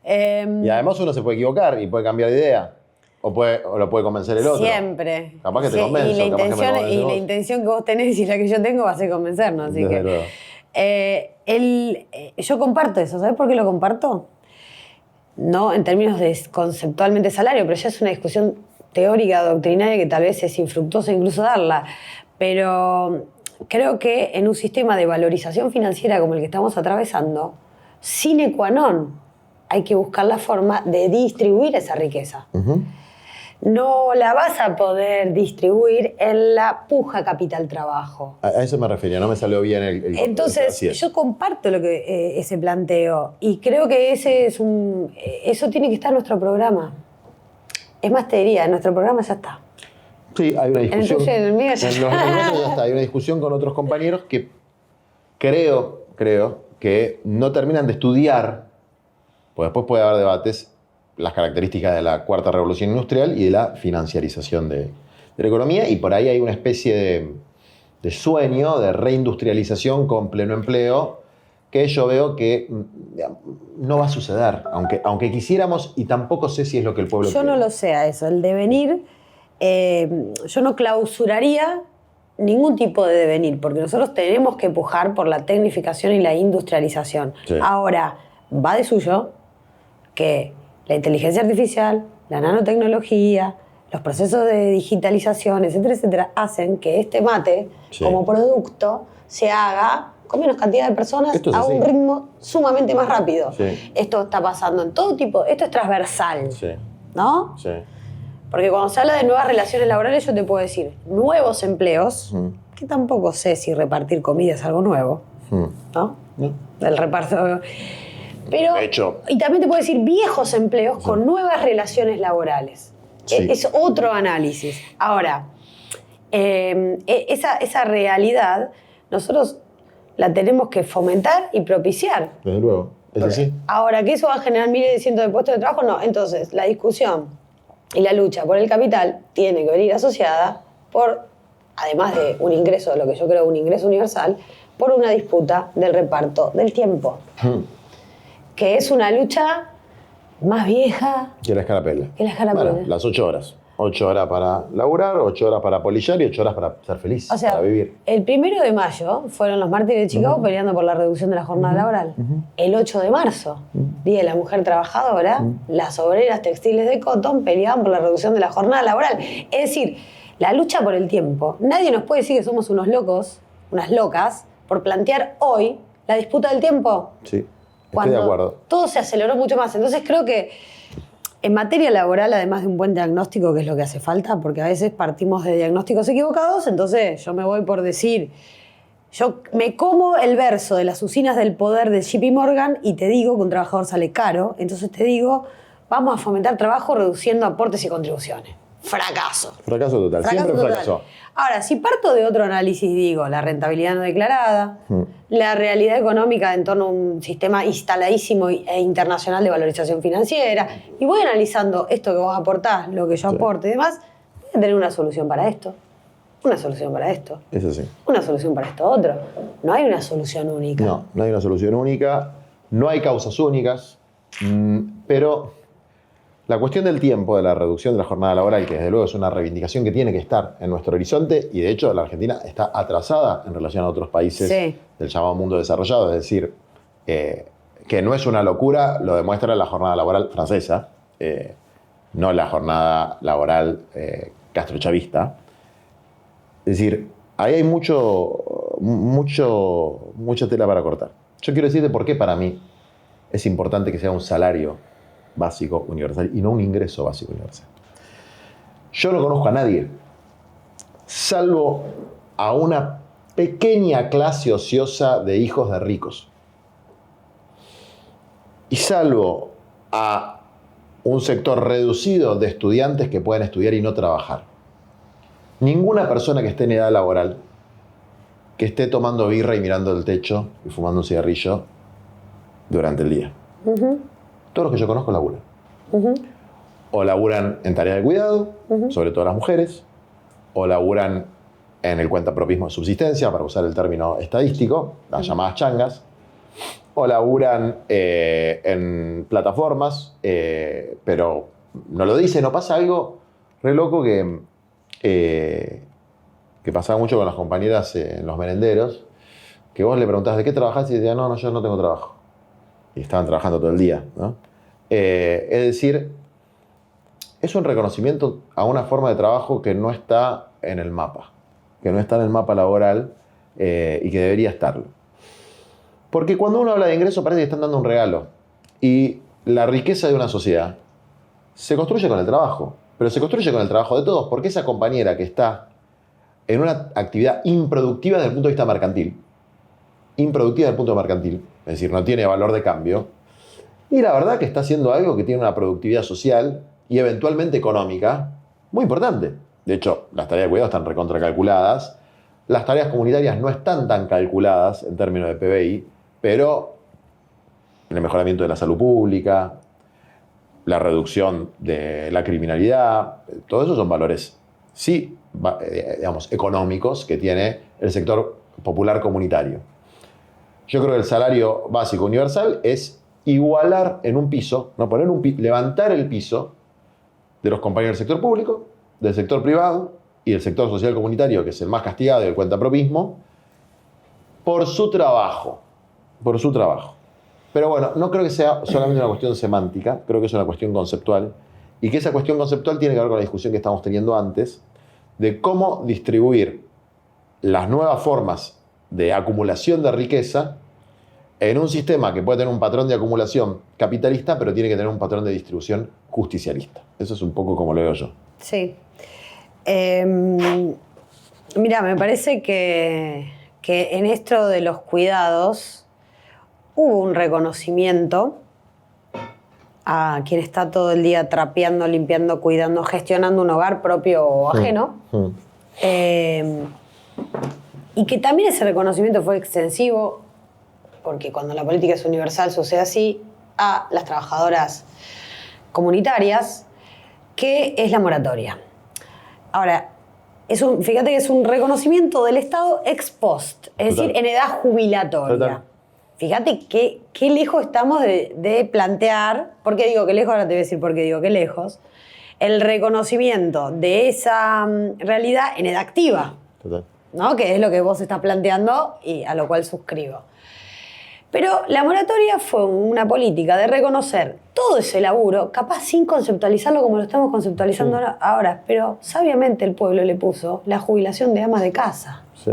Y además uno se puede equivocar y puede cambiar de idea. O lo puede convencer el otro. Siempre. Capaz que te convenzo, y la capaz que me intención, convences y la vos. intención que vos tenés y la que yo tengo va a ser convencernos. Así Desde que, luego. yo comparto eso. ¿Sabes por qué lo comparto? No en términos de conceptualmente salario, pero ya es una discusión teórica, doctrinaria, que tal vez es infructuosa incluso darla. Pero creo que en un sistema de valorización financiera como el que estamos atravesando, sine qua non, hay que buscar la forma de distribuir esa riqueza. Uh-huh. No la vas a poder distribuir en la puja capital-trabajo. A eso me refería, no me salió bien el Entonces, yo comparto ese planteo y creo que eso tiene que estar en nuestro programa. Es más, te diría, en nuestro programa ya está. Sí, hay una discusión. En el mío ya en los nuestros ya está. Hay una discusión con otros compañeros que creo que no terminan de estudiar, pues después puede haber debates, las características de la cuarta revolución industrial y de la financiarización de la economía, y por ahí hay una especie de sueño de reindustrialización con pleno empleo que yo veo que no va a suceder, aunque quisiéramos, y tampoco sé si es lo que el pueblo Yo quiere. no lo sé a eso. El devenir, yo no clausuraría ningún tipo de devenir, porque nosotros tenemos que pujar por la tecnificación y la industrialización. Sí. Ahora, va de suyo que la inteligencia artificial, la nanotecnología, los procesos de digitalización, etcétera, etcétera, hacen que este mate, Sí. como producto, se haga con menos cantidad de personas Esto es a así. un ritmo sumamente más rápido. Sí. Esto está pasando en todo tipo, esto es transversal, Sí, ¿no? sí. Porque cuando se habla de nuevas relaciones laborales, yo te puedo decir nuevos empleos, Mm. que tampoco sé si repartir comida es algo nuevo, ¿no? ¿No? El reparto. Pero, De hecho. y también te puedo decir viejos empleos con nuevas relaciones laborales. Sí. Es otro análisis. Ahora, esa realidad nosotros la tenemos que fomentar y propiciar. Desde luego, es así. Ahora, que eso va a generar miles de cientos de puestos de trabajo, no. Entonces, la discusión y la lucha por el capital tiene que venir asociada por, además de un ingreso, lo que yo creo un ingreso universal, por una disputa del reparto del tiempo, que es una lucha más vieja Que la escarapela. que la escarapela. Bueno, las 8 horas. 8 horas para laburar, 8 horas para polillar y 8 horas para ser feliz, O sea, para vivir. el 1 de mayo fueron los mártires de Chicago peleando por la reducción de la jornada laboral. El 8 de marzo, Día de la Mujer Trabajadora, las obreras textiles de Cotton peleaban por la reducción de la jornada laboral. Es decir, la lucha por el tiempo. Nadie nos puede decir que somos unos locos, unas locas, por plantear hoy la disputa del tiempo. Sí, estoy Cuando de acuerdo. todo se aceleró mucho más. Entonces creo que en materia laboral, además de un buen diagnóstico, que es lo que hace falta, porque a veces partimos de diagnósticos equivocados, entonces yo me voy por decir, yo me como el verso de las usinas del poder de JP Morgan y te digo que un trabajador sale caro, entonces te digo, vamos a fomentar trabajo reduciendo aportes y contribuciones. Fracaso. Fracaso total, siempre total. fracasó. Ahora, si parto de otro análisis, digo, la rentabilidad no declarada, la realidad económica en torno a un sistema instaladísimo e internacional de valorización financiera, y voy analizando esto que vos aportás, lo que yo aporte y demás, voy a tener una solución para esto, una solución para esto, Es así. una solución para esto otro. No hay una solución única. No hay una solución única, no hay causas únicas, pero la cuestión del tiempo, de la reducción de la jornada laboral, que desde luego es una reivindicación que tiene que estar en nuestro horizonte, y de hecho la Argentina está atrasada en relación a otros países del llamado mundo desarrollado, es decir, que no es una locura, lo demuestra la jornada laboral francesa, no la jornada laboral castrochavista. Es decir, ahí hay mucha tela para cortar. Yo quiero decirte por qué para mí es importante que sea un salario básico universal y no un ingreso básico universal. Yo no conozco a nadie, salvo a una pequeña clase ociosa de hijos de ricos. Y salvo a un sector reducido de estudiantes que pueden estudiar y no trabajar. Ninguna persona que esté en edad laboral, que esté tomando birra y mirando el techo y fumando un cigarrillo durante el día. Todos los que yo conozco laburan. O laburan en tareas de cuidado, sobre todo las mujeres, o laburan en el cuentapropismo de subsistencia, para usar el término estadístico, las llamadas changas, o laburan en plataformas, pero no lo dice, no pasa algo re loco que pasaba mucho con las compañeras en los merenderos, que vos le preguntás ¿de qué trabajás? Y decían, no, yo no tengo trabajo. Y estaban trabajando todo el día, ¿no? Es decir, es un reconocimiento a una forma de trabajo que no está en el mapa, que no está en el mapa laboral y que debería estarlo. Porque cuando uno habla de ingreso parece que están dando un regalo. Y la riqueza de una sociedad se construye con el trabajo, pero se construye con el trabajo de todos, porque esa compañera que está en una actividad improductiva desde el punto de vista mercantil, es decir, no tiene valor de cambio, y la verdad que está haciendo algo que tiene una productividad social y eventualmente económica muy importante. De hecho, las tareas de cuidado están recontracalculadas, las tareas comunitarias no están tan calculadas en términos de PBI, pero en el mejoramiento de la salud pública, la reducción de la criminalidad, todo eso son valores, sí, digamos, económicos que tiene el sector popular comunitario. Yo creo que el salario básico universal es igualar en un piso, no poner levantar el piso de los compañeros del sector público, del sector privado y del sector social comunitario, que es el más castigado y el cuentapropismo, por su trabajo. Pero bueno, no creo que sea solamente una cuestión semántica, creo que es una cuestión conceptual, y que esa cuestión conceptual tiene que ver con la discusión que estamos teniendo antes, de cómo distribuir las nuevas formas de acumulación de riqueza en un sistema que puede tener un patrón de acumulación capitalista, pero tiene que tener un patrón de distribución justicialista. Eso es un poco como lo veo yo. Sí. Mira, me parece que en esto de los cuidados hubo un reconocimiento a quien está todo el día trapeando, limpiando, cuidando, gestionando un hogar propio o ajeno. Y que también ese reconocimiento fue extensivo, porque cuando la política es universal sucede así, a las trabajadoras comunitarias, que es la moratoria. Ahora, fíjate que es un reconocimiento del Estado ex post, es decir, en edad jubilatoria. Total. Fíjate qué lejos estamos de plantear, ¿por qué digo que lejos? Ahora te voy a decir por qué digo que lejos, el reconocimiento de esa realidad en edad activa. Total. ¿No? Que es lo que vos estás planteando y a lo cual suscribo. Pero la moratoria fue una política de reconocer todo ese laburo, capaz sin conceptualizarlo como lo estamos conceptualizando ahora, pero sabiamente el pueblo le puso la jubilación de amas de casa. Sí.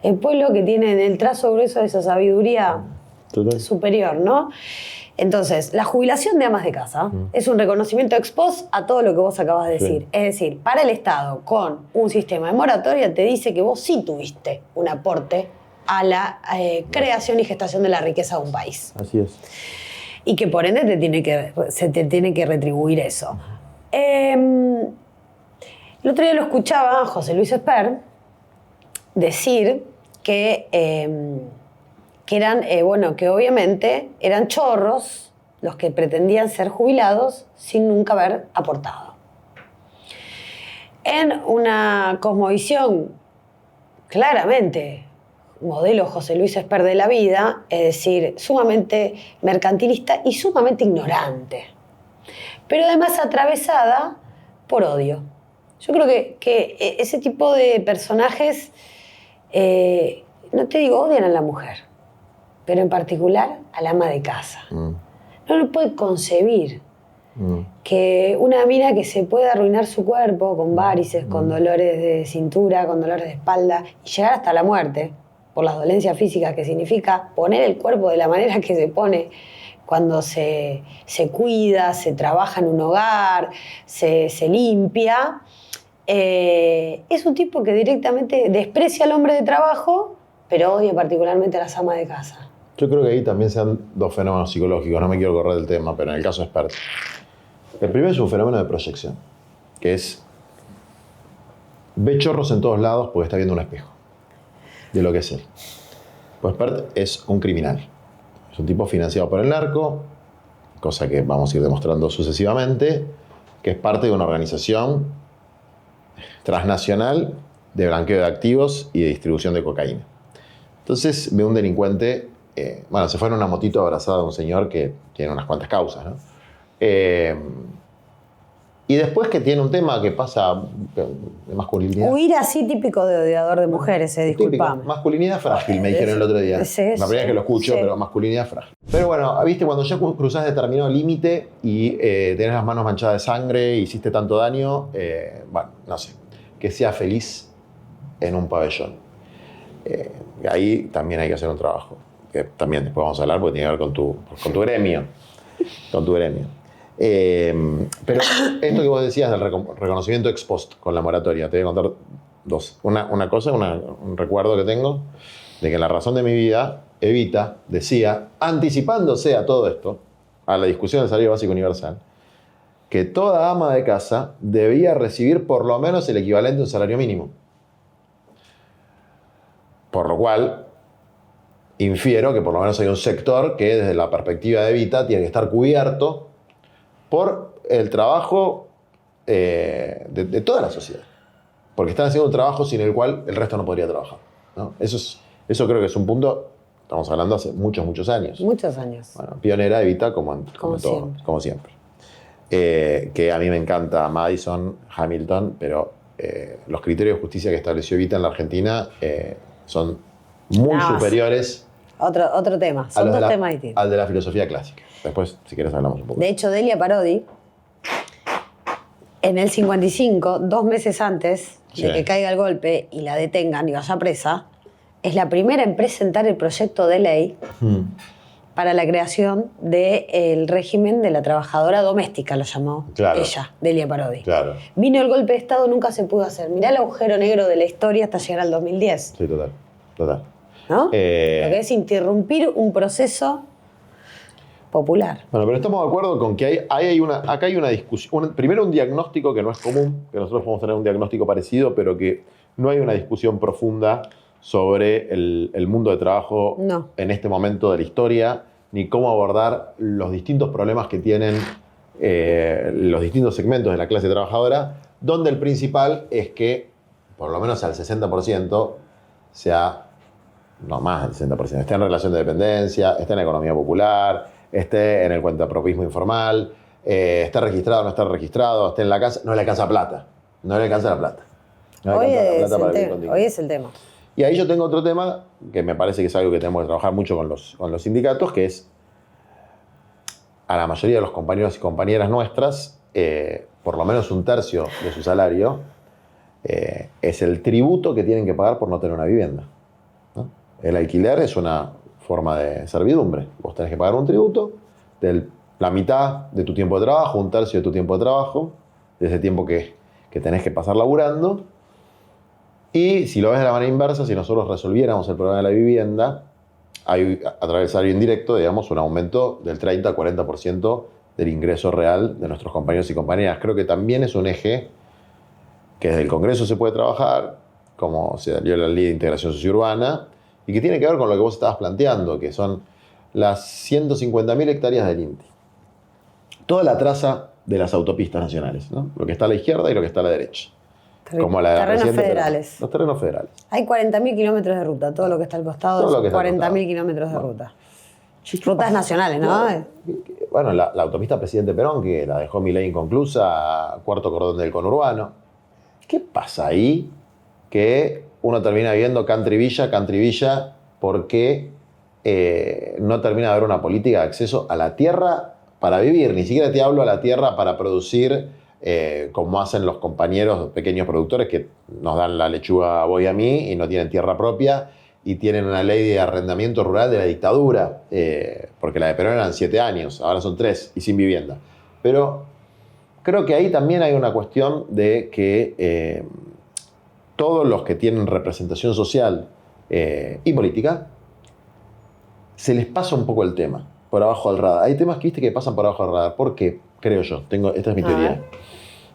El pueblo que tiene en el trazo grueso de esa sabiduría superior, ¿no? Entonces, la jubilación de amas de casa es un reconocimiento ex post a todo lo que vos acabas de decir. Es decir, para el Estado, con un sistema de moratoria, te dice que vos sí tuviste un aporte a la creación y gestación de la riqueza de un país. Así es. Y que por ende se te tiene que retribuir eso. El otro día lo escuchaba a José Luis Esper decir que que obviamente eran chorros los que pretendían ser jubilados sin nunca haber aportado. En una cosmovisión claramente modelo José Luis Esper de la vida, es decir, sumamente mercantilista y sumamente ignorante, pero además atravesada por odio. Yo creo que ese tipo de personajes, no te digo odian a la mujer, pero en particular al ama de casa. No lo puede concebir que una mina que se pueda arruinar su cuerpo con varices, con dolores de cintura, con dolores de espalda y llegar hasta la muerte por las dolencias físicas que significa poner el cuerpo de la manera que se pone cuando se cuida, se trabaja en un hogar, se limpia. Es un tipo que directamente desprecia al hombre de trabajo, pero odia particularmente a las amas de casa. Yo creo que ahí también se dan dos fenómenos psicológicos, no me quiero correr del tema, pero en el caso de Esper, El primero es un fenómeno de proyección, que es, ve chorros en todos lados porque está viendo un espejo de lo que es él. Pues Pert es un criminal. Es un tipo financiado por el narco, cosa que vamos a ir demostrando sucesivamente, que es parte de una organización transnacional de blanqueo de activos y de distribución de cocaína. Entonces ve un delincuente, se fue en una motito abrazada de un señor que tiene unas cuantas causas, ¿no? Y después que tiene un tema que pasa de masculinidad. Huir así típico de odiador de mujeres, disculpame. Masculinidad frágil, me dijeron el otro día. La primera vez que lo escucho, pero masculinidad frágil. Pero bueno, viste, cuando ya cruzás determinado límite y tenés las manos manchadas de sangre, hiciste tanto daño, no sé, que sea feliz en un pabellón. Ahí también hay que hacer un trabajo, que también después vamos a hablar porque tiene que ver con tu gremio. Con tu gremio. Pero esto que vos decías del reconocimiento ex post con la moratoria, te voy a contar dos. Una cosa, un recuerdo que tengo de que en La razón de mi vida, Evita decía, anticipándose a todo esto, a la discusión del salario básico universal, que toda ama de casa debía recibir por lo menos el equivalente a un salario mínimo. Por lo cual, infiero que por lo menos hay un sector que desde la perspectiva de Evita tiene que estar cubierto por el trabajo de toda la sociedad. Porque están haciendo un trabajo sin el cual el resto no podría trabajar, ¿no? Eso creo que es un punto, estamos hablando hace muchos, muchos años. Muchos años. Bueno, pionera Evita como siempre. Que a mí me encanta Madison, Hamilton, pero los criterios de justicia que estableció Evita en la Argentina son muy superiores. Otro tema, son dos temas distintos. Al de la filosofía clásica. Después, si quieres, hablamos un poco. De hecho, Delia Parodi, en el 55, 2 meses antes de que caiga el golpe y la detengan y vaya presa, es la primera en presentar el proyecto de ley para la creación del régimen de la trabajadora doméstica, lo llamó ella, Delia Parodi. Claro. Vino el golpe de Estado, nunca se pudo hacer. Mirá el agujero negro de la historia hasta llegar al 2010. Sí, total. ¿No? Lo que es interrumpir un proceso popular. Bueno, pero estamos de acuerdo con que acá hay una discusión. Primero, un diagnóstico que no es común, que nosotros podemos tener un diagnóstico parecido, pero que no hay una discusión profunda sobre el mundo de trabajo en este momento de la historia, ni cómo abordar los distintos problemas que tienen los distintos segmentos de la clase trabajadora, donde el principal es que, por lo menos al 60%, no más del 60%, esté en relación de dependencia, esté en la economía popular, esté en el cuentapropismo informal, esté registrado o no esté registrado, esté en la casa, no le alcanza plata. No le alcanza la plata. Hoy es el tema. Y ahí yo tengo otro tema que me parece que es algo que tenemos que trabajar mucho con los sindicatos, que es a la mayoría de los compañeros y compañeras nuestras, por lo menos 1/3 de su salario es el tributo que tienen que pagar por no tener una vivienda, ¿no? El alquiler es una forma de servidumbre. Vos tenés que pagar un tributo de la mitad de tu tiempo de trabajo, 1/3 de tu tiempo de trabajo, de ese tiempo que tenés que pasar laburando. Y si lo ves de la manera inversa, si nosotros resolviéramos el problema de la vivienda, hay a través del salario indirecto, digamos, un aumento del 30 al 40% del ingreso real de nuestros compañeros y compañeras. Creo que también es un eje que desde el Congreso se puede trabajar, como se dio la Ley de Integración Sociourbana, y que tiene que ver con lo que vos estabas planteando, que son las 150.000 hectáreas del INTI. Toda la traza de las autopistas nacionales, ¿no? Lo que está a la izquierda y lo que está a la derecha. Como terrenos federales. Los terrenos federales. Hay 40.000 kilómetros de ruta. Todo lo que está al costado son 40.000 kilómetros de ruta. Rutas nacionales, ¿no? Bueno, la autopista Presidente Perón, que la dejó Milei inconclusa, cuarto cordón del conurbano. ¿Qué pasa ahí? Que uno termina viendo country villa, porque no termina de haber una política de acceso a la tierra para vivir. Ni siquiera te hablo a la tierra para producir, como hacen los compañeros pequeños productores que nos dan la lechuga a vos y a mí y no tienen tierra propia y tienen una ley de arrendamiento rural de la dictadura, porque la de Perón eran 7 años, ahora son 3 y sin vivienda. Pero creo que ahí también hay una cuestión de que todos los que tienen representación social y política, se les pasa un poco el tema. por abajo del radar. Hay temas que viste que pasan por abajo del radar. ¿Por qué? Creo yo. Esta es mi teoría.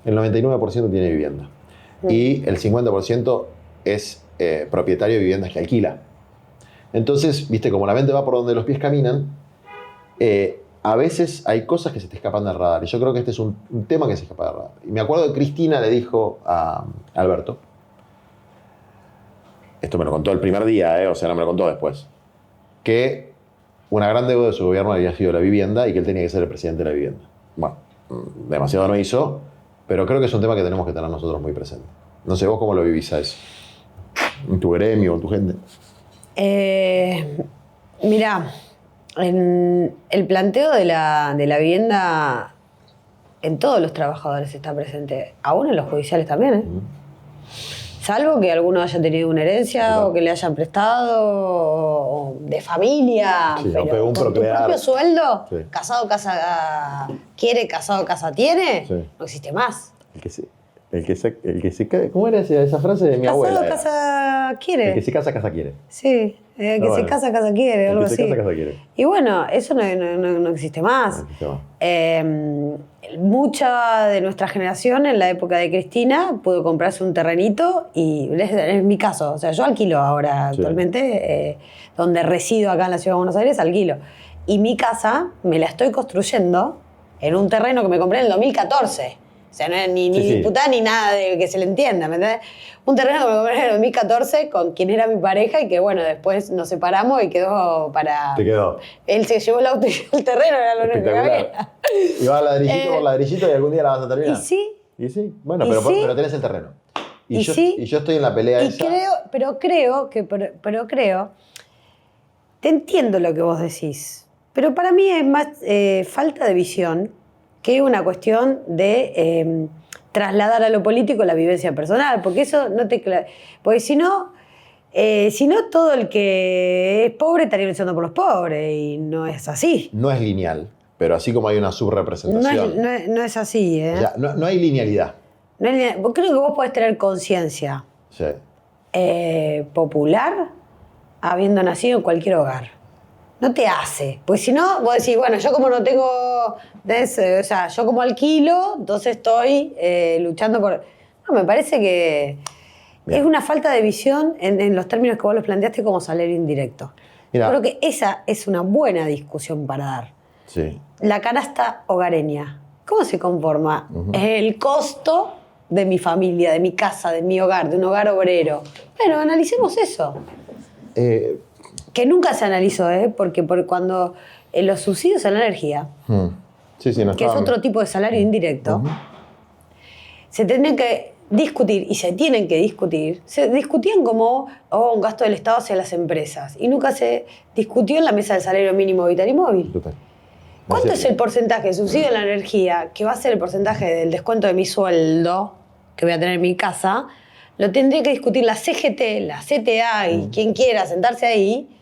El 99% tiene vivienda. Y el 50% es propietario de viviendas que alquila. Entonces, viste, como la mente va por donde los pies caminan, a veces hay cosas que se te escapan del radar. Y yo creo que este es un tema que se escapa del radar. Y me acuerdo que Cristina le dijo a Alberto, esto me lo contó el primer día, o sea, no me lo contó después, que una gran deuda de su gobierno había sido la vivienda y que él tenía que ser el presidente de la vivienda. Bueno, demasiado no hizo, pero creo que es un tema que tenemos que tener nosotros muy presente. No sé, ¿vos cómo lo vivís a eso? ¿En tu gremio, en tu gente? Mirá, el planteo de la vivienda en todos los trabajadores está presente, aún en los judiciales también, ¿eh? Salvo que alguno haya tenido una herencia o que le hayan prestado o de familia, sí, pero un con tu propio sueldo, sí. Casado, casa quiere, casado, casa tiene, sí. No existe más. El que se ¿cómo era esa frase de mi abuela? Casado, casa quiere. El que se casa, casa quiere. Sí, el que se casa, casa quiere, algo así. El que se casa, casa quiere. Y bueno, eso no existe más. No existe más. Mucha de nuestra generación en la época de Cristina pudo comprarse un terrenito y es mi caso, o sea, yo alquilo ahora actualmente, donde resido acá en la Ciudad de Buenos Aires, alquilo. Y mi casa me la estoy construyendo en un terreno que me compré en el 2014. O sea, no es ni diputada ni nada de que se le entienda, ¿me entiendes? Un terreno que me compré en el 2014 con quien era mi pareja y que, bueno, después nos separamos y quedó para... ¿Te quedó? Él se llevó el auto y el terreno, era lo único que había. Y va ladrillito por ladrillito y algún día la vas a terminar. Y sí. Y sí. Bueno, pero tenés el terreno. Y yo estoy en la pelea esa. Creo, te entiendo lo que vos decís, pero para mí es más falta de visión que una cuestión de trasladar a lo político la vivencia personal, porque eso no te... Porque si no, todo el que es pobre estaría luchando por los pobres, y no es así. No es lineal, pero así como hay una subrepresentación. No es así, ¿eh? O sea, no hay linealidad. Creo que vos podés tener conciencia popular habiendo nacido en cualquier hogar. No te hace. Pues si no, vos decís, bueno, yo como no tengo... o sea, yo como alquilo, entonces estoy luchando por... No, me parece que es una falta de visión en los términos que vos los planteaste como salario indirecto. Mira, creo que esa es una buena discusión para dar. Sí. La canasta hogareña. ¿Cómo se conforma? El costo de mi familia, de mi casa, de mi hogar, de un hogar obrero. Bueno, analicemos eso. Que nunca se analizó, porque cuando los subsidios a la energía, que es otro tipo de salario indirecto, se tienen que discutir, y se tienen que discutir, se discutían como un gasto del Estado hacia las empresas, y nunca se discutió en la mesa del salario mínimo vital y móvil. Total. ¿Cuánto es el porcentaje de subsidio a la energía, que va a ser el porcentaje del descuento de mi sueldo que voy a tener en mi casa? Lo tendría que discutir la CGT, la CTA y quien quiera sentarse ahí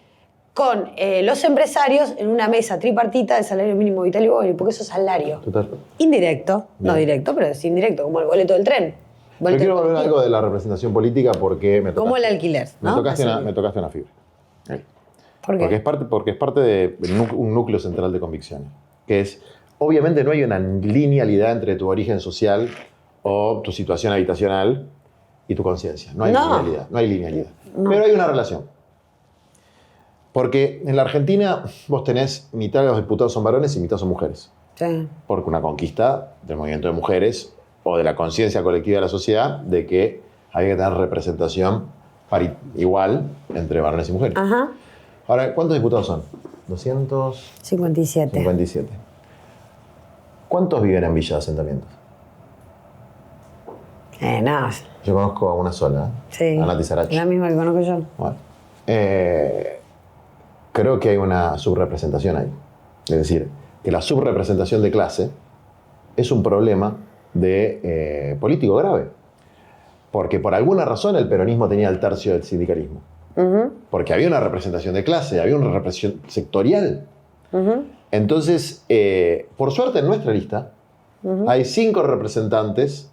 con los empresarios en una mesa tripartita de salario mínimo vital y móvil, porque eso es salario. Total. Indirecto, no directo, pero es indirecto, como el boleto del tren. Yo quiero volver a algo de la representación política porque me tocaste. Como el alquiler, ¿no? Me tocaste una fibra. ¿Por qué? Porque es parte de un núcleo central de convicciones, que es, obviamente no hay una linealidad entre tu origen social o tu situación habitacional y tu conciencia. No hay linealidad. No. Pero hay una relación. Porque en la Argentina vos tenés mitad de los diputados son varones y mitad son mujeres. Sí. Porque una conquista del movimiento de mujeres o de la conciencia colectiva de la sociedad de que había que tener representación igual entre varones y mujeres. Ajá. Ahora, ¿cuántos diputados son? 257. 57. ¿Cuántos viven en Villa de Asentamientos? No. Yo conozco a una sola. Sí. A Nati Sarachi. La misma que conozco yo. Bueno. Creo que hay una subrepresentación ahí. Es decir, que la subrepresentación de clase es un problema político grave. Porque por alguna razón el peronismo tenía el tercio del sindicalismo. Porque había una representación de clase, había una representación sectorial. Entonces, por suerte en nuestra lista hay 5 representantes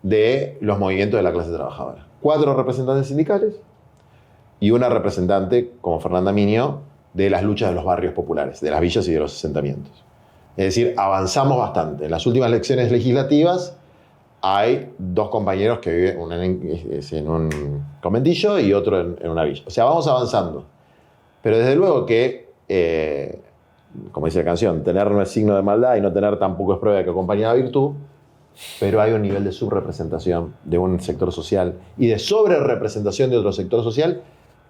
de los movimientos de la clase trabajadora. 4 representantes sindicales y una representante, como Fernanda Miño, de las luchas de los barrios populares, de las villas y de los asentamientos. Es decir, avanzamos bastante. En las últimas elecciones legislativas hay 2 compañeros que viven, uno en un conventillo y otro en una villa. O sea, vamos avanzando. Pero desde luego que, como dice la canción, tener no es signo de maldad y no tener tampoco es prueba de que acompaña la virtud, pero hay un nivel de subrepresentación de un sector social y de sobrerepresentación de otro sector social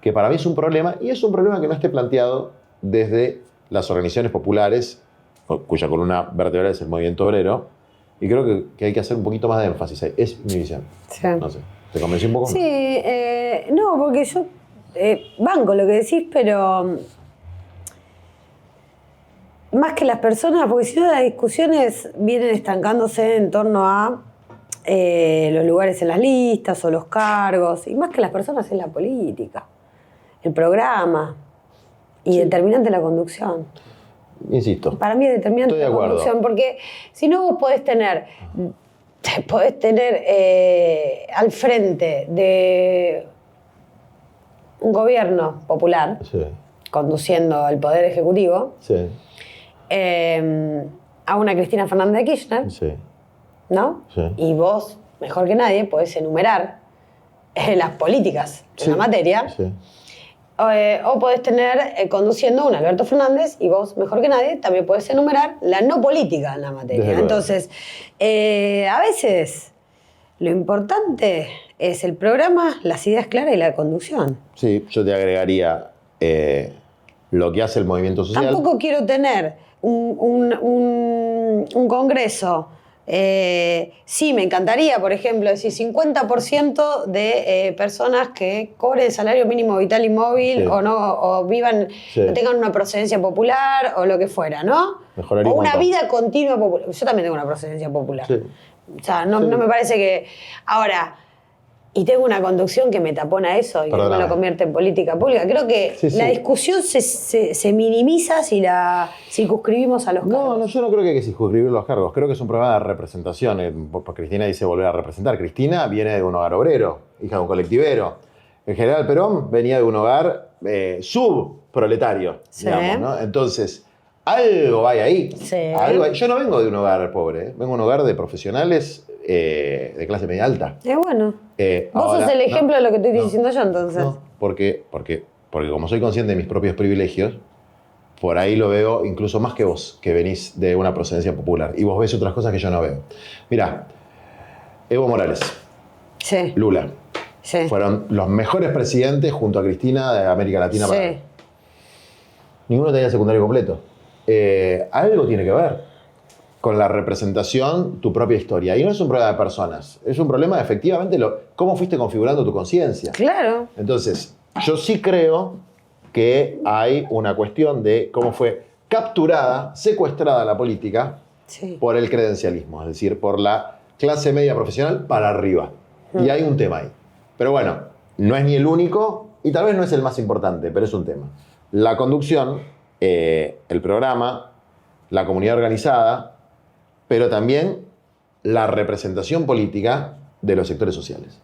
que para mí es un problema, y es un problema que no esté planteado desde las organizaciones populares, cuya columna vertebral es el movimiento obrero, y creo que hay que hacer un poquito más de énfasis ahí. Es mi visión. Sí. No sé, ¿te convencí un poco? Sí, no, porque yo banco lo que decís, pero más que las personas, porque si no las discusiones vienen estancándose en torno a los lugares en las listas o los cargos, y más que las personas es la política, el programa y determinante la conducción. Insisto. Para mí es determinante Estoy de la acuerdo. conducción, porque si no vos podés tener al frente de un gobierno popular, Sí. conduciendo al Poder Ejecutivo, Sí. a una Cristina Fernández de Kirchner, Sí. ¿no? Sí. Y vos, mejor que nadie, podés enumerar las políticas en la materia. Sí. O podés tener conduciendo a un Alberto Fernández, y vos, mejor que nadie, también podés enumerar la no política en la materia. Desde luego. Entonces, a veces lo importante es el programa, las ideas claras y la conducción. Sí, yo te agregaría lo que hace el movimiento social. Tampoco quiero tener un congreso. Sí, me encantaría, por ejemplo, decir 50% de personas que cobren salario mínimo vital y móvil, Sí. o vivan, Sí. no tengan una procedencia popular o lo que fuera, ¿no? Mejoraría O un una montón. vida continua popular. Yo también tengo una procedencia popular. Sí. O sea, no, Sí. no me parece que... Ahora, y tengo una conducción que me tapona eso y que no me Perdóname. lo convierte en política pública. Creo que Sí, sí. la discusión se minimiza si la circunscribimos a los cargos. No, yo no creo que hay que circunscribir los cargos. Creo que es un problema de representación. Porque Cristina dice volver a representar. Cristina viene de un hogar obrero, hija de un colectivero. El general Perón venía de un hogar subproletario, Sí. digamos, ¿no? Entonces, algo hay ahí. Sí. Algo hay. Yo no vengo de un hogar pobre, vengo de un hogar de profesionales de clase media alta. Bueno. Vos Ahora, sos el ejemplo de lo que estoy no, diciendo yo, entonces. No, porque como soy consciente de mis propios privilegios, por ahí lo veo incluso más que vos, que venís de una procedencia popular. Y vos ves otras cosas que yo no veo. Mirá, Evo Morales, Sí. Lula, Sí. fueron los mejores presidentes junto a Cristina de América Latina. Para Sí. mí. Ninguno tenía secundario completo. Algo tiene que ver con la representación, tu propia historia. Y no es un problema de personas, es un problema de efectivamente cómo fuiste configurando tu conciencia. Claro. Entonces, yo sí creo que hay una cuestión de cómo fue capturada, secuestrada la política Sí. por el credencialismo, es decir, por la clase media profesional para arriba. Y hay un tema ahí. Pero bueno, no es ni el único y tal vez no es el más importante, pero es un tema. La conducción, el programa, la comunidad organizada, pero también la representación política de los sectores sociales.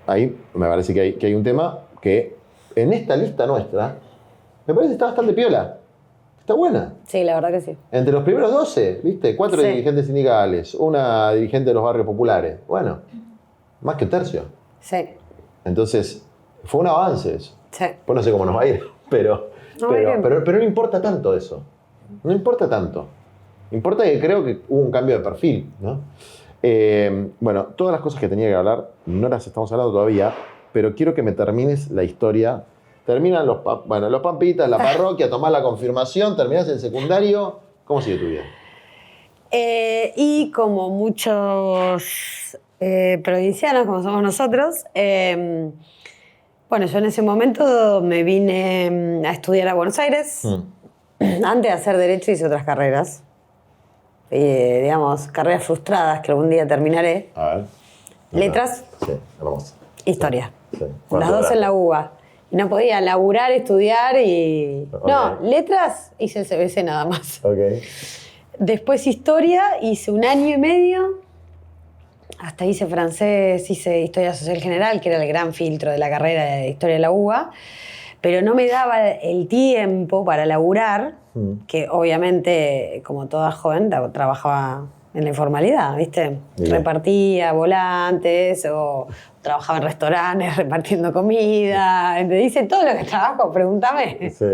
Ahí me parece que hay un tema que en esta lista nuestra me parece que está bastante piola. Está buena. Sí, la verdad que sí. Entre los primeros 12, ¿viste? 4 Sí. dirigentes sindicales, una dirigente de los barrios populares. Bueno, más que un tercio. Sí. Entonces, fue un avance eso. Sí. Pues no sé cómo nos va a ir, pero No, muy bien. no importa tanto eso. No importa tanto. Importa que creo que hubo un cambio de perfil, ¿no? Bueno, todas las cosas que tenía que hablar no las estamos hablando todavía, pero quiero que me termines la historia. Terminan los Pampitas, la parroquia, tomás la confirmación, terminás el secundario. ¿Cómo sigue tu vida? Y como muchos provincianos, como somos nosotros, bueno, yo en ese momento me vine a estudiar a Buenos Aires. Antes de hacer Derecho hice otras carreras. Digamos, carreras frustradas que algún día terminaré. A ver. Letras. Sí, vamos. Historia. Sí. Las dos en la UBA. Y no podía laburar, estudiar y... Ok. No, letras hice el CBC nada más. Ok. Después historia, hice 1 año y medio. hasta hice francés, hice historia social general, que era el gran filtro de la carrera de historia de la UBA, pero no me daba el tiempo para laburar, que obviamente, como toda joven, trabajaba en la informalidad, ¿viste? Bien. Repartía volantes o trabajaba en restaurantes repartiendo comida. Te dice todo lo que trabajo, pregúntame. Sí.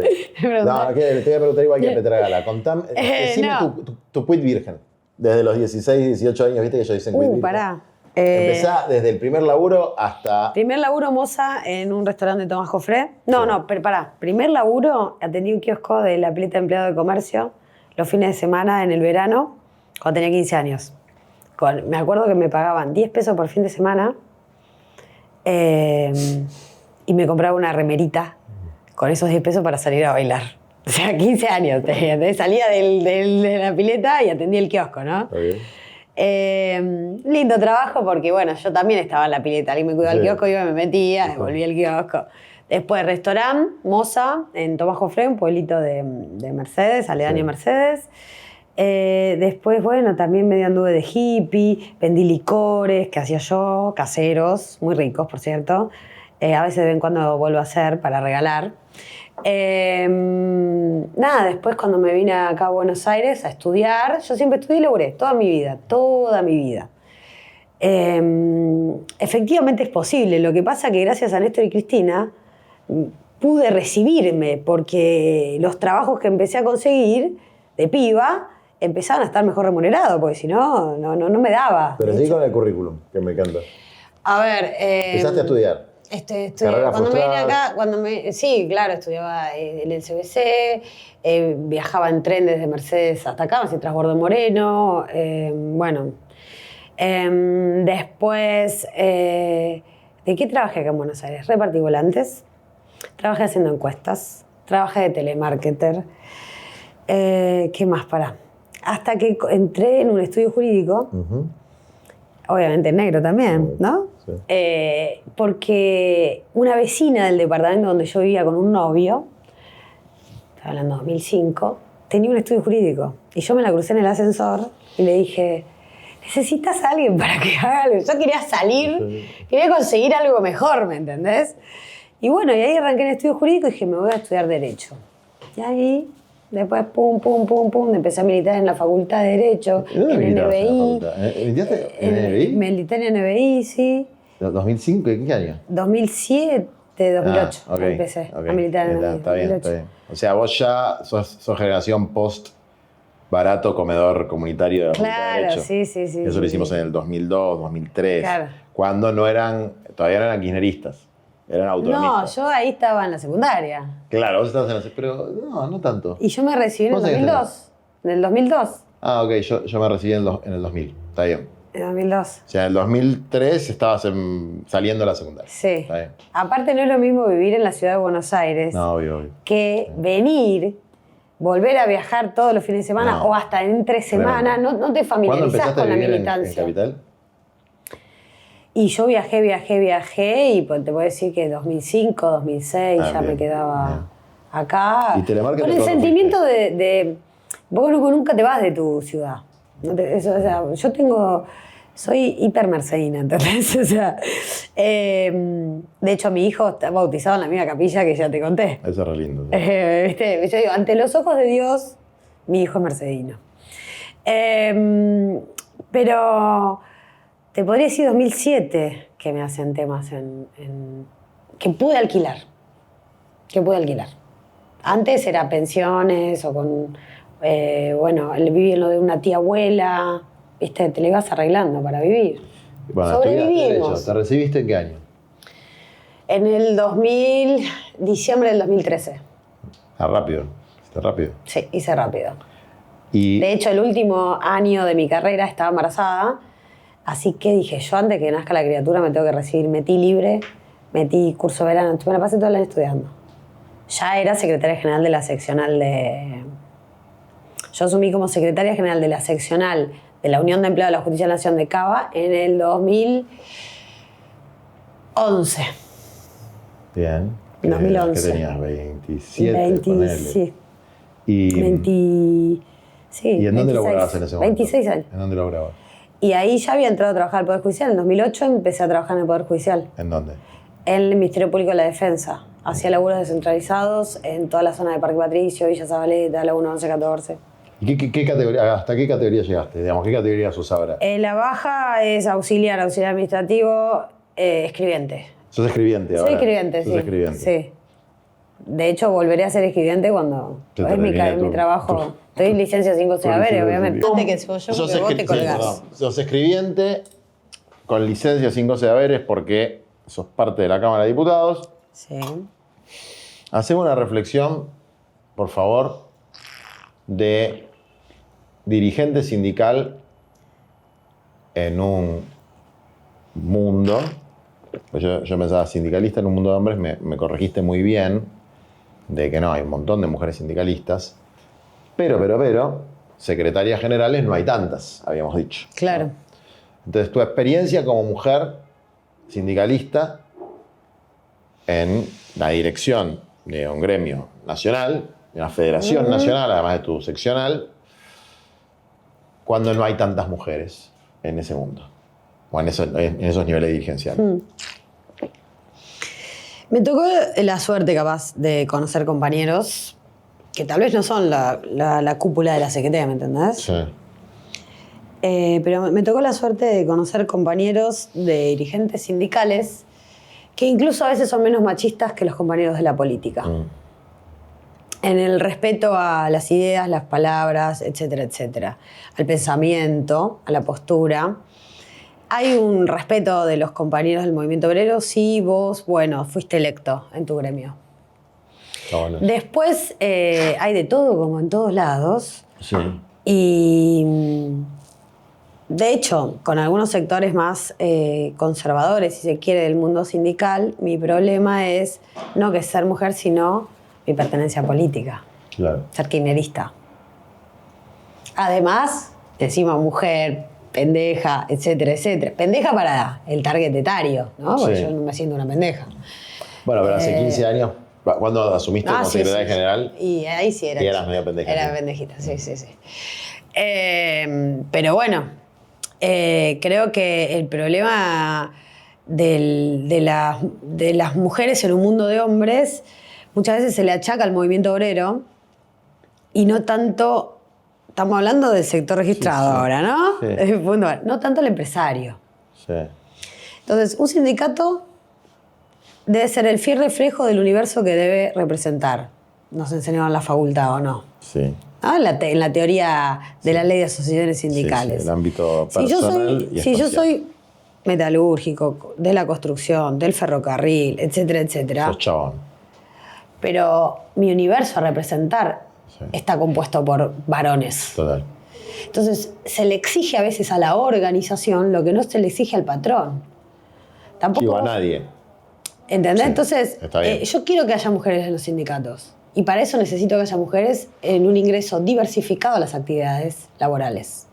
No, te voy a preguntar igual que a Petra Gala. Contame, decime no. tu quit virgen. Desde los 16, 18 años, ¿viste que ellos dicen quit virgen? Pará. Empezá desde el primer laburo hasta... Primer laburo moza en un restaurante de Tomás Jofré. No, pero pará. Primer laburo, atendí un kiosco de la pileta de empleado de comercio los fines de semana en el verano, cuando tenía 15 años. Me acuerdo que me pagaban 10 pesos por fin de semana y me compraba una remerita con esos 10 pesos para salir a bailar. O sea, 15 años. Salía de la pileta y atendía el kiosco, ¿no? Okay. Lindo trabajo porque, bueno, yo también estaba en la pileta. Alguien me cuidaba el kiosco, yo me metía, devolvía el kiosco. Después, restaurante, moza, en Tomás Jofré, un pueblito de Mercedes, aledaño a Mercedes. Después, bueno, también medio anduve de hippie, vendí licores que hacía yo, caseros, muy ricos, por cierto. A veces de vez en cuando vuelvo a hacer para regalar. Nada, después cuando me vine acá a Buenos Aires a estudiar, yo siempre estudié y laburé, toda mi vida. Efectivamente es posible, lo que pasa que gracias a Néstor y Cristina pude recibirme, porque los trabajos que empecé a conseguir de piba empezaban a estar mejor remunerados, porque si no, no me daba. Pero sí con el currículum, que me encanta. A ver... Empezaste a estudiar. Cuando me vine acá, sí, claro, estudiaba en el CBC, viajaba en tren desde Mercedes hasta acá, hacia Transbordo Moreno, bueno. Después, ¿de qué trabajé acá en Buenos Aires? Repartí volantes, trabajé haciendo encuestas, trabajé de telemarketer, ¿qué más? Hasta que entré en un estudio jurídico, obviamente negro también, ¿no? Sí. Porque una vecina del departamento donde yo vivía con un novio, estaba hablando de 2005, tenía un estudio jurídico. Y yo me la crucé en el ascensor y le dije, necesitas a alguien para que haga algo. Yo quería salir, quería conseguir algo mejor, ¿me entendés? Y bueno, y ahí arranqué en el estudio jurídico y dije, me voy a estudiar Derecho. Y ahí... Después, pum, empecé a militar en la Facultad de Derecho, en NBI. ¿Militaste en NBI? Milité en NBI, sí. ¿2005? ¿En qué año? 2007, 2008 empecé a militar en NBI. Está bien. O sea, vos ya sos generación post barato comedor comunitario de la Facultad de Derecho. Sí. Eso lo hicimos en el 2002, 2003. Claro. Cuando todavía no eran kirchneristas. Eran autonomistas. No, yo ahí estaba en la secundaria. Claro, vos estabas en la secundaria, pero no tanto. Y yo me recibí en el 2002. En el 2002. Ah, ok, yo me recibí en el 2000, está bien. En 2002. O sea, en el 2003 estabas saliendo a la secundaria. Sí. Está bien. Aparte no es lo mismo vivir en la ciudad de Buenos Aires obvio. Que venir, volver a viajar todos los fines de semana o hasta entre semanas, no te familiarizás con la militancia. ¿En Capital? Y yo viajé y pues te puedo decir que 2005, 2006 ya me quedaba acá. ¿Y telemarketing? Con el sentimiento de vos nunca te vas de tu ciudad. Soy hipermercedina, ¿entendés? O sea, de hecho mi hijo está bautizado en la misma capilla que ya te conté. Eso es re lindo. ¿Viste? Yo digo, ante los ojos de Dios, mi hijo es mercedino. Pero... Te podría decir 2007 que me hacen temas que pude alquilar. Antes era pensiones o con... viví en lo de una tía abuela. ¿Viste? Te lo ibas arreglando para vivir. Bueno, sobrevivimos. ¿Te recibiste en qué año? En el diciembre del 2013. Rápido. ¿Hiciste rápido? Sí, hice rápido. De hecho, el último año de mi carrera estaba embarazada. Así que dije, yo antes que nazca la criatura me tengo que recibir. Metí libre, metí curso de verano, me la pasé todo el año estudiando. Ya era secretaria general de la seccional de... Yo asumí como secretaria general de la seccional de la Unión de Empleados de la Justicia de la Nación de Cava en el 2011. Bien. En 2011. ¿Qué tenías? 27, sí. Y... 20... Sí, ¿Y en dónde laburabas en ese momento? 26 años. ¿En dónde laburabas? Y ahí ya había entrado a trabajar al Poder Judicial. En 2008 empecé a trabajar en el Poder Judicial. ¿En dónde? En el Ministerio Público de la Defensa. Hacía laburos descentralizados en toda la zona de Parque Patricio, Villa Zabaleta, Laguna 11-14. ¿Y qué categoría, hasta qué categoría llegaste? Digamos, ¿qué categoría sos ahora? La baja es auxiliar administrativo, escribiente. ¿Sos escribiente ahora? Soy escribiente, sí. ¿Sos escribiente? Sí. De hecho, volveré a ser escribiente cuando es mi trabajo. Estoy en licencia 5 haberes, obviamente. ¿Cómo? Que soy yo, porque vos te colgás. Sos escribiente con licencia 5 haberes porque sos parte de la Cámara de Diputados. Sí. Hacemos una reflexión, por favor, de dirigente sindical en un mundo, pues yo pensaba sindicalista en un mundo de hombres, me corregiste muy bien, de que no, hay un montón de mujeres sindicalistas, pero, secretarias generales no hay tantas, habíamos dicho. Claro. Entonces, tu experiencia como mujer sindicalista en la dirección de un gremio nacional, de una federación nacional, además de tu seccional, cuando no hay tantas mujeres en ese mundo, o en esos niveles dirigenciales. Me tocó la suerte, capaz, de conocer compañeros que tal vez no son la cúpula de la CGT, ¿me entendés? Sí. Pero me tocó la suerte de conocer compañeros de dirigentes sindicales que incluso a veces son menos machistas que los compañeros de la política. En el respeto a las ideas, las palabras, etcétera, etcétera. Al pensamiento, a la postura. Hay un respeto de los compañeros del movimiento obrero si vos, fuiste electo en tu gremio. Bueno. Después hay de todo, como en todos lados. Sí. Y de hecho, con algunos sectores más conservadores, si se quiere, del mundo sindical, mi problema es no que ser mujer, sino mi pertenencia política. Claro. Ser kirchnerista. Además, encima mujer, pendeja, etcétera, etcétera. Pendeja para el target etario, ¿no? Porque Sí. yo no me siento una pendeja. Bueno, pero hace 15 años, ¿cuándo asumiste como secretaria sí. general? Y ahí sí era. Y eras medio pendeja. Era pendejita, sí. Pero bueno, creo que el problema de las mujeres en un mundo de hombres muchas veces se le achaca al movimiento obrero y no tanto. Estamos hablando del sector registrado ahora, ¿no? Sí. No tanto el empresario. Sí. Entonces, un sindicato debe ser el fiel reflejo del universo que debe representar. Nos enseñaron en la facultad, ¿o no? Sí. ¿No? En la teoría de la ley de asociaciones sindicales. Sí, el ámbito personal y si yo espacial. soy metalúrgico, de la construcción, del ferrocarril, etcétera, etcétera, Sos chabón. pero mi universo a representar está compuesto por varones. Total. Entonces, se le exige a veces a la organización lo que no se le exige al patrón. Tampoco. Digo, a nadie. ¿Entendés? Sí, Entonces, está bien. yo quiero que haya mujeres en los sindicatos. Y para eso necesito que haya mujeres en un ingreso diversificado a las actividades laborales.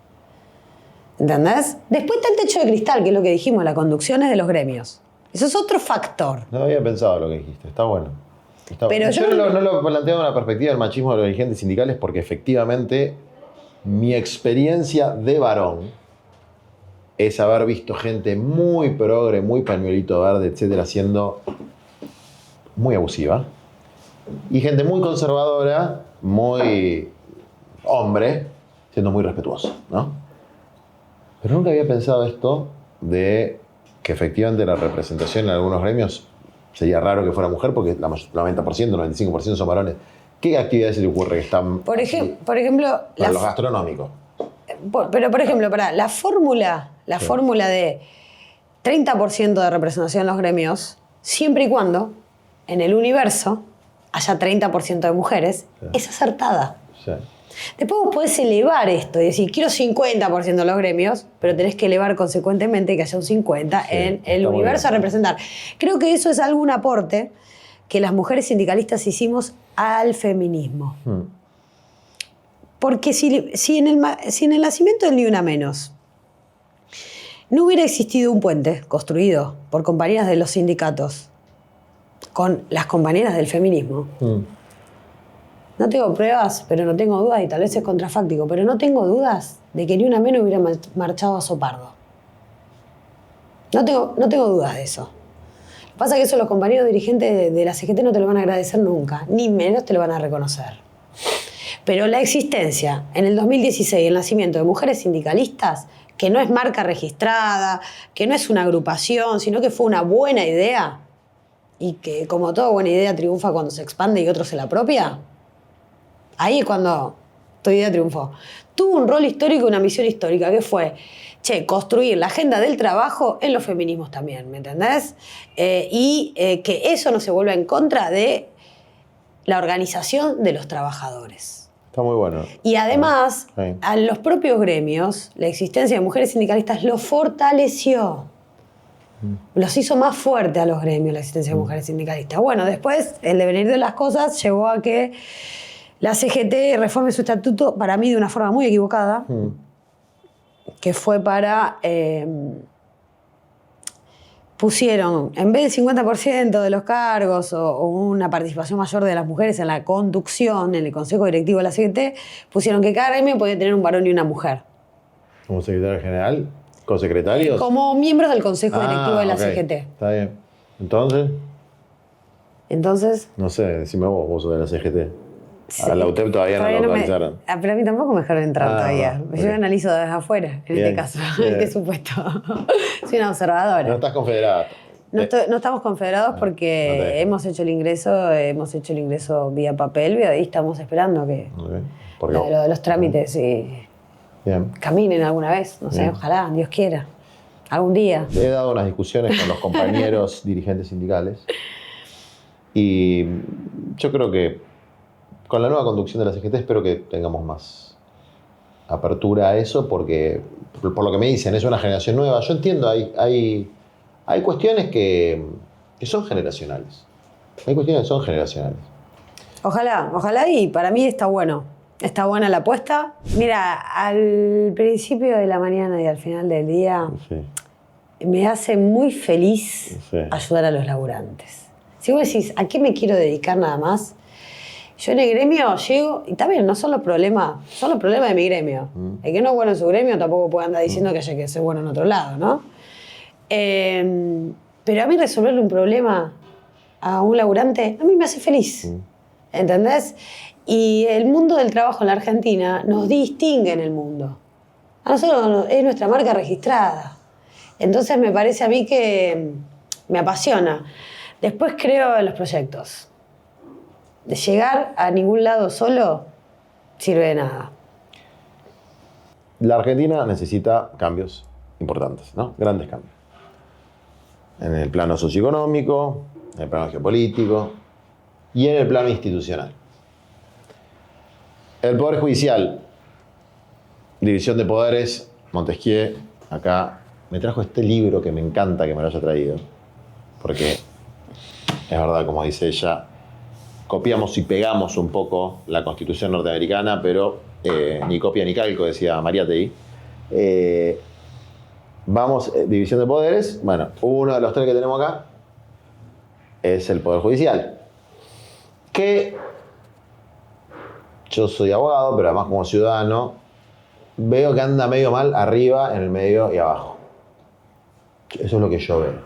¿Entendés? Después está el techo de cristal, que es lo que dijimos, las conducciones de los gremios. Eso es otro factor. No había pensado lo que dijiste. Está bueno. Pero yo no lo planteo en la perspectiva del machismo de los dirigentes sindicales porque efectivamente mi experiencia de varón es haber visto gente muy progre, muy pañuelito verde, etcétera, siendo muy abusiva. Y gente muy conservadora, muy hombre, siendo muy respetuosa, ¿no? Pero nunca había pensado esto de que efectivamente la representación en algunos gremios sería raro que fuera mujer porque la 90%, 95% son varones. ¿Qué actividades se te ocurre que están Por ejemplo, para los gastronómicos? Pero por ejemplo, la fórmula de 30% de representación en los gremios, siempre y cuando en el universo haya 30% de mujeres, es acertada. Sí. Después vos podés elevar esto y decir, quiero 50% de los gremios, pero tenés que elevar consecuentemente que haya un 50% en el universo a representar. Creo que eso es algún aporte que las mujeres sindicalistas hicimos al feminismo. Porque si en el nacimiento del Ni Una Menos no hubiera existido un puente construido por compañeras de los sindicatos con las compañeras del feminismo, No tengo pruebas, pero no tengo dudas, y tal vez es contrafáctico, pero no tengo dudas de que ni una menos hubiera marchado a Sopardo. No tengo dudas de eso. Pasa que eso los compañeros dirigentes de la CGT no te lo van a agradecer nunca, ni menos te lo van a reconocer. Pero la existencia, en el 2016, el nacimiento de mujeres sindicalistas, que no es marca registrada, que no es una agrupación, sino que fue una buena idea, y que como toda buena idea triunfa cuando se expande y otro se la apropia, ahí es cuando tu idea triunfó. Tuvo un rol histórico y una misión histórica, que fue, construir la agenda del trabajo en los feminismos también, ¿me entendés? Que eso no se vuelva en contra de la organización de los trabajadores. Está muy bueno. Y además, a los propios gremios, la existencia de mujeres sindicalistas los fortaleció. Los hizo más fuerte a los gremios la existencia de mujeres sindicalistas. Bueno, después el devenir de las cosas llevó a que la CGT reforme su estatuto, para mí de una forma muy equivocada, que fue para... pusieron, en vez del 50% de los cargos o una participación mayor de las mujeres en la conducción, en el consejo directivo de la CGT, pusieron que cada gremio podía tener un varón y una mujer. ¿Como secretario general? ¿Con secretarios? Como miembros del consejo directivo de la CGT. Está bien. ¿Entonces? Entonces... No sé, decime vos sos de la CGT. Sí. A la UTEP todavía no lo autorizaron. Pero a mí tampoco me dejaron entrar todavía. Okay. Yo analizo desde afuera, en este caso, en este supuesto. Soy una observadora. No estás confederada. No estamos confederados porque hemos hecho el ingreso vía papel, y estamos esperando que los trámites caminen alguna vez, no sé, ojalá, Dios quiera, algún día. He dado unas discusiones con los compañeros dirigentes sindicales y yo creo que con la nueva conducción de la CGT espero que tengamos más apertura a eso, porque por lo que me dicen es una generación nueva. Yo entiendo, hay cuestiones que son generacionales. Hay cuestiones que son generacionales. Ojalá, y para mí está bueno. Está buena la apuesta. Mira, al principio de la mañana y al final del día me hace muy feliz ayudar a los laburantes. Si vos decís, ¿a qué me quiero dedicar nada más? Yo en el gremio llego, y también no son los problemas de mi gremio. El que no es bueno en su gremio tampoco puede andar diciendo que haya que ser bueno en otro lado, ¿no? Pero a mí resolverle un problema a un laburante, a mí me hace feliz. ¿Entendés? Y el mundo del trabajo en la Argentina nos distingue en el mundo. A nosotros es nuestra marca registrada. Entonces me parece a mí que me apasiona. Después creo en los proyectos. De llegar a ningún lado solo sirve de nada. La Argentina necesita cambios importantes, ¿no? Grandes cambios. En el plano socioeconómico, en el plano geopolítico y en el plano institucional. El Poder Judicial, división de poderes, Montesquieu, acá me trajo este libro que me encanta que me lo haya traído, porque es verdad, como dice ella, copiamos y pegamos un poco la Constitución norteamericana, pero ni copia ni calco, decía Mariátegui. División de poderes. Bueno, uno de los tres que tenemos acá es el Poder Judicial. Que yo soy abogado, pero además como ciudadano, veo que anda medio mal arriba, en el medio y abajo. Eso es lo que yo veo.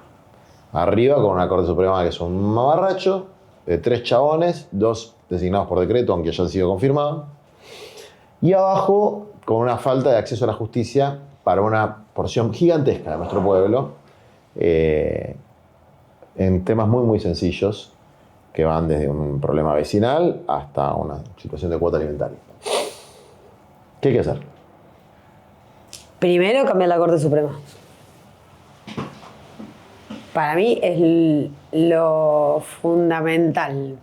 Arriba con una Corte Suprema que es un mamarracho, de 3 chabones, 2 designados por decreto, aunque ya han sido confirmados. Y abajo, con una falta de acceso a la justicia para una porción gigantesca de nuestro pueblo, en temas muy, muy sencillos, que van desde un problema vecinal hasta una situación de cuota alimentaria. ¿Qué hay que hacer? Primero, cambiar la Corte Suprema. Para mí es lo fundamental.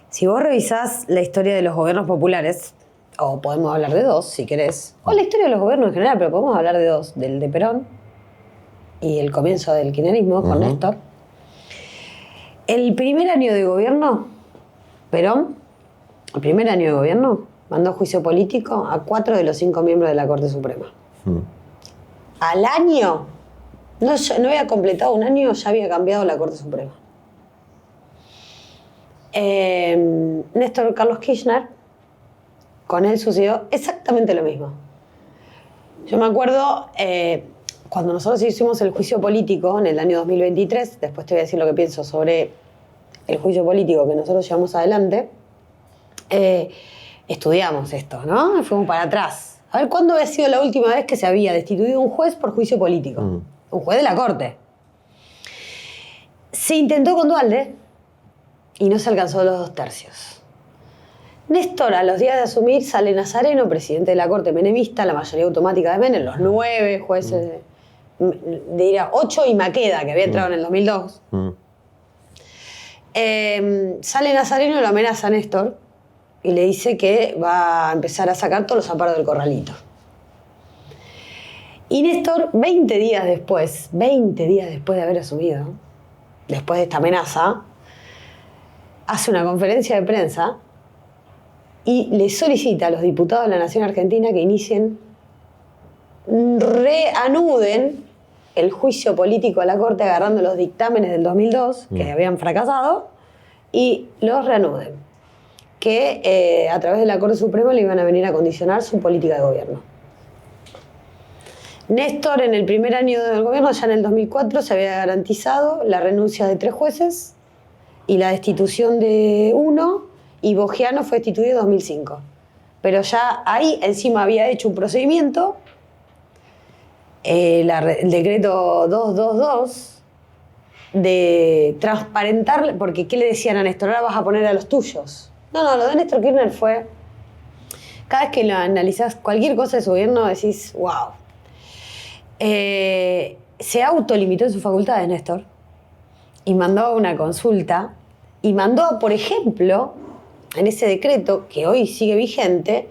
Si vos revisás la historia de los gobiernos populares, o podemos hablar de dos, si querés, o la historia de los gobiernos en general, pero podemos hablar de dos, del de Perón y el comienzo del kirchnerismo con Néstor. El primer año de gobierno, Perón, el primer año de gobierno, mandó a juicio político a 4 de los 5 miembros de la Corte Suprema. Al año, no había completado un año, ya había cambiado la Corte Suprema. Néstor Carlos Kirchner, con él sucedió exactamente lo mismo. Yo me acuerdo, cuando nosotros hicimos el juicio político en el año 2023, después te voy a decir lo que pienso sobre el juicio político que nosotros llevamos adelante, estudiamos esto, ¿no? Fuimos para atrás. A ver, ¿cuándo había sido la última vez que se había destituido un juez por juicio político? Un juez de la Corte. Se intentó con Duhalde y no se alcanzó los 2/3. Néstor, a los días de asumir, sale Nazareno, presidente de la Corte menemista, la mayoría automática de Menem, los 9 jueces, diría 8 y Maqueda, que había entrado en el 2002. Sale Nazareno y lo amenaza a Néstor y le dice que va a empezar a sacar todos los amparos del corralito. Y Néstor, 20 días después de haber asumido, después de esta amenaza, hace una conferencia de prensa y le solicita a los diputados de la Nación Argentina que reanuden el juicio político a la Corte agarrando los dictámenes del 2002 que habían fracasado y los reanuden. Que a través de la Corte Suprema le iban a venir a condicionar su política de gobierno. Néstor, en el primer año del gobierno, ya en el 2004, se había garantizado la renuncia de 3 jueces y la destitución de 1, y Bogiano fue destituido en 2005. Pero ya ahí encima había hecho un procedimiento, el decreto 222, de transparentar, porque ¿qué le decían a Néstor? Ahora vas a poner a los tuyos. No, lo de Néstor Kirchner fue... Cada vez que lo analizás cualquier cosa de su gobierno decís, wow. Se autolimitó en sus facultades, Néstor, y mandó una consulta, y mandó, por ejemplo, en ese decreto, que hoy sigue vigente,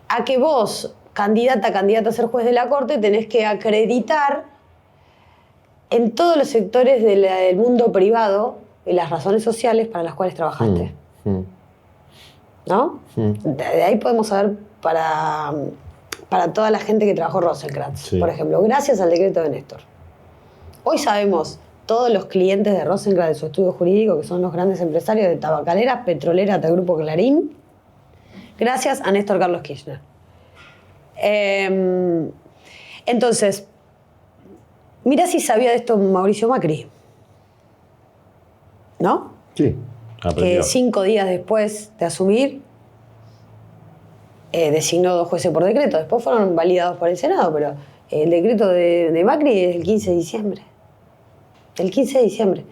a que vos, candidato a ser juez de la Corte, tenés que acreditar en todos los sectores del mundo privado las razones sociales para las cuales trabajaste. ¿No? De ahí podemos saber para toda la gente que trabajó Rosenkrantz, por ejemplo, gracias al decreto de Néstor. Hoy sabemos todos los clientes de Rosenkrantz de su estudio jurídico, que son los grandes empresarios de tabacalera, petrolera, hasta el Grupo Clarín, gracias a Néstor Carlos Kirchner. Entonces, mira si sabía de esto Mauricio Macri, ¿no? Sí. Que 5 días después de asumir, designó 2 jueces por decreto. Después fueron validados por el Senado, pero el decreto de Macri es del 15 de diciembre. El 15 de diciembre.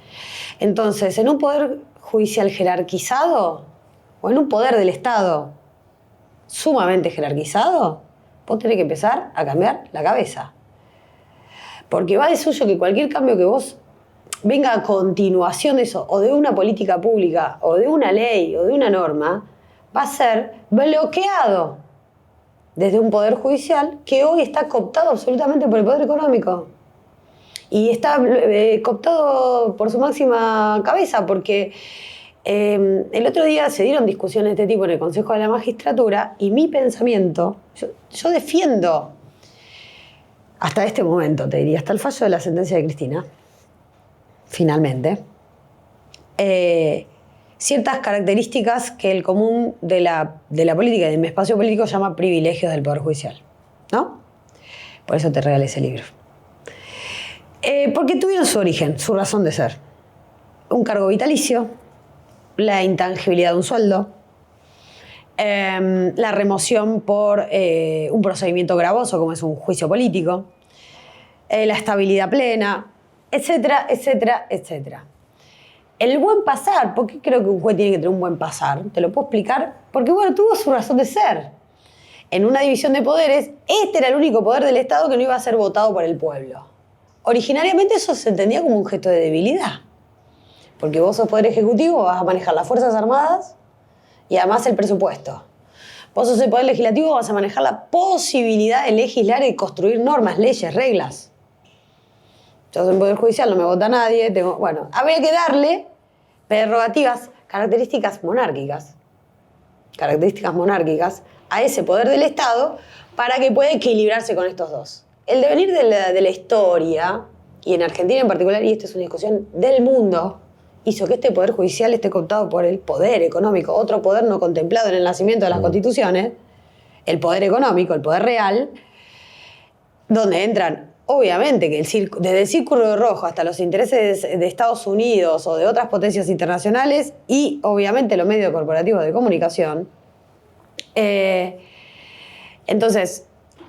Entonces, en un poder judicial jerarquizado, o en un poder del Estado sumamente jerarquizado, vos tenés que empezar a cambiar la cabeza. Porque va de suyo que cualquier cambio que vos venga a continuación de eso, o de una política pública, o de una ley, o de una norma, va a ser bloqueado desde un poder judicial que hoy está cooptado absolutamente por el poder económico. Y está cooptado por su máxima cabeza, porque el otro día se dieron discusiones de este tipo en el Consejo de la Magistratura, y mi pensamiento, yo defiendo, hasta este momento, te diría, hasta el fallo de la sentencia de Cristina, finalmente, ciertas características que el común de la política y de mi espacio político llama privilegios del Poder Judicial, ¿no? Por eso te regalé ese libro. Porque tuvieron su origen, su razón de ser. Un cargo vitalicio, la intangibilidad de un sueldo, la remoción por un procedimiento gravoso como es un juicio político, la estabilidad plena, etcétera, etcétera, etcétera. El buen pasar, ¿por qué creo que un juez tiene que tener un buen pasar? Te lo puedo explicar. Porque, bueno, tuvo su razón de ser. En una división de poderes, este era el único poder del Estado que no iba a ser votado por el pueblo. Originariamente eso se entendía como un gesto de debilidad. Porque vos sos poder ejecutivo, vas a manejar las Fuerzas Armadas y además el presupuesto. Vos sos el poder legislativo, vas a manejar la posibilidad de legislar y construir normas, leyes, reglas. Yo soy en Poder Judicial, no me vota nadie. Bueno, habría que darle prerrogativas, características monárquicas a ese poder del Estado para que pueda equilibrarse con estos dos. El devenir de la historia, y en Argentina en particular, y esta es una discusión del mundo, hizo que este poder judicial esté cooptado por el poder económico, otro poder no contemplado en el nacimiento de las constituciones, el poder económico, el poder real, donde entran, obviamente, que desde el Círculo Rojo hasta los intereses de Estados Unidos o de otras potencias internacionales y, obviamente, los medios corporativos de comunicación. Entonces,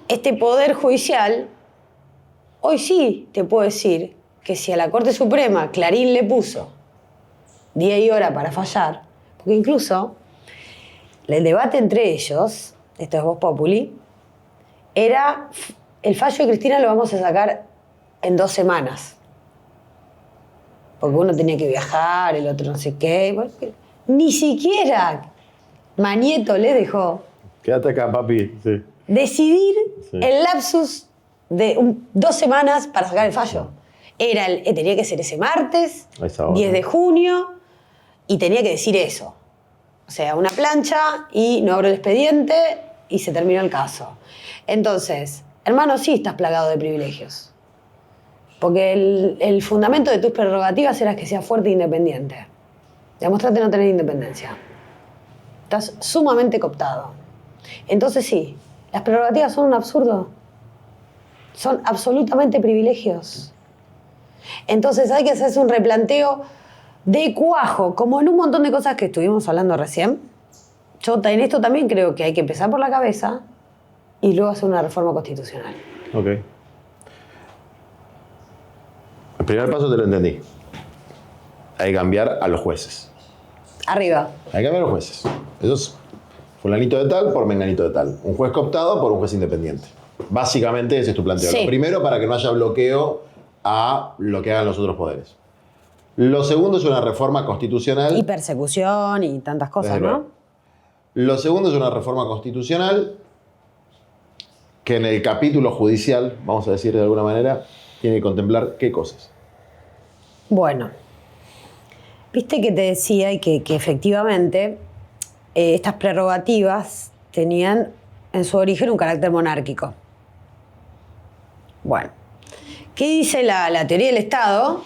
este poder judicial, hoy sí te puedo decir que si a la Corte Suprema Clarín le puso día y hora para fallar, porque incluso el debate entre ellos, esto es Vox Populi, era el fallo de Cristina lo vamos a sacar en 2 semanas. Porque uno tenía que viajar, el otro no sé qué. Ni siquiera Manieto le dejó Quédate acá, papi. Sí. decidir el lapsus de 2 semanas para sacar el fallo. Tenía que ser ese martes, 10 de junio, y tenía que decir eso. O sea, una plancha y no abro el expediente y se terminó el caso. Entonces, hermano, sí estás plagado de privilegios. Porque el fundamento de tus prerrogativas era que seas fuerte e independiente. Demostrate no tener independencia. Estás sumamente cooptado. Entonces sí, las prerrogativas son un absurdo. Son absolutamente privilegios. Entonces hay que hacerse un replanteo de cuajo, como en un montón de cosas que estuvimos hablando recién. Yo en esto también creo que hay que empezar por la cabeza y luego hacer una reforma constitucional. Ok. El primer paso te lo entendí. Hay que cambiar a los jueces. Arriba. Hay que cambiar a los jueces. Eso es fulanito de tal por menganito de tal. Un juez cooptado por un juez independiente. Básicamente ese es tu planteo. Sí. Lo primero, para que no haya bloqueo a lo que hagan los otros poderes. Lo segundo es una reforma constitucional. Y persecución y tantas cosas, ¿no? Lo segundo es una reforma constitucional que en el capítulo judicial, vamos a decir de alguna manera, tiene que contemplar qué cosas. Bueno, viste que te decía y que efectivamente estas prerrogativas tenían en su origen un carácter monárquico. Bueno, ¿qué dice la teoría del Estado?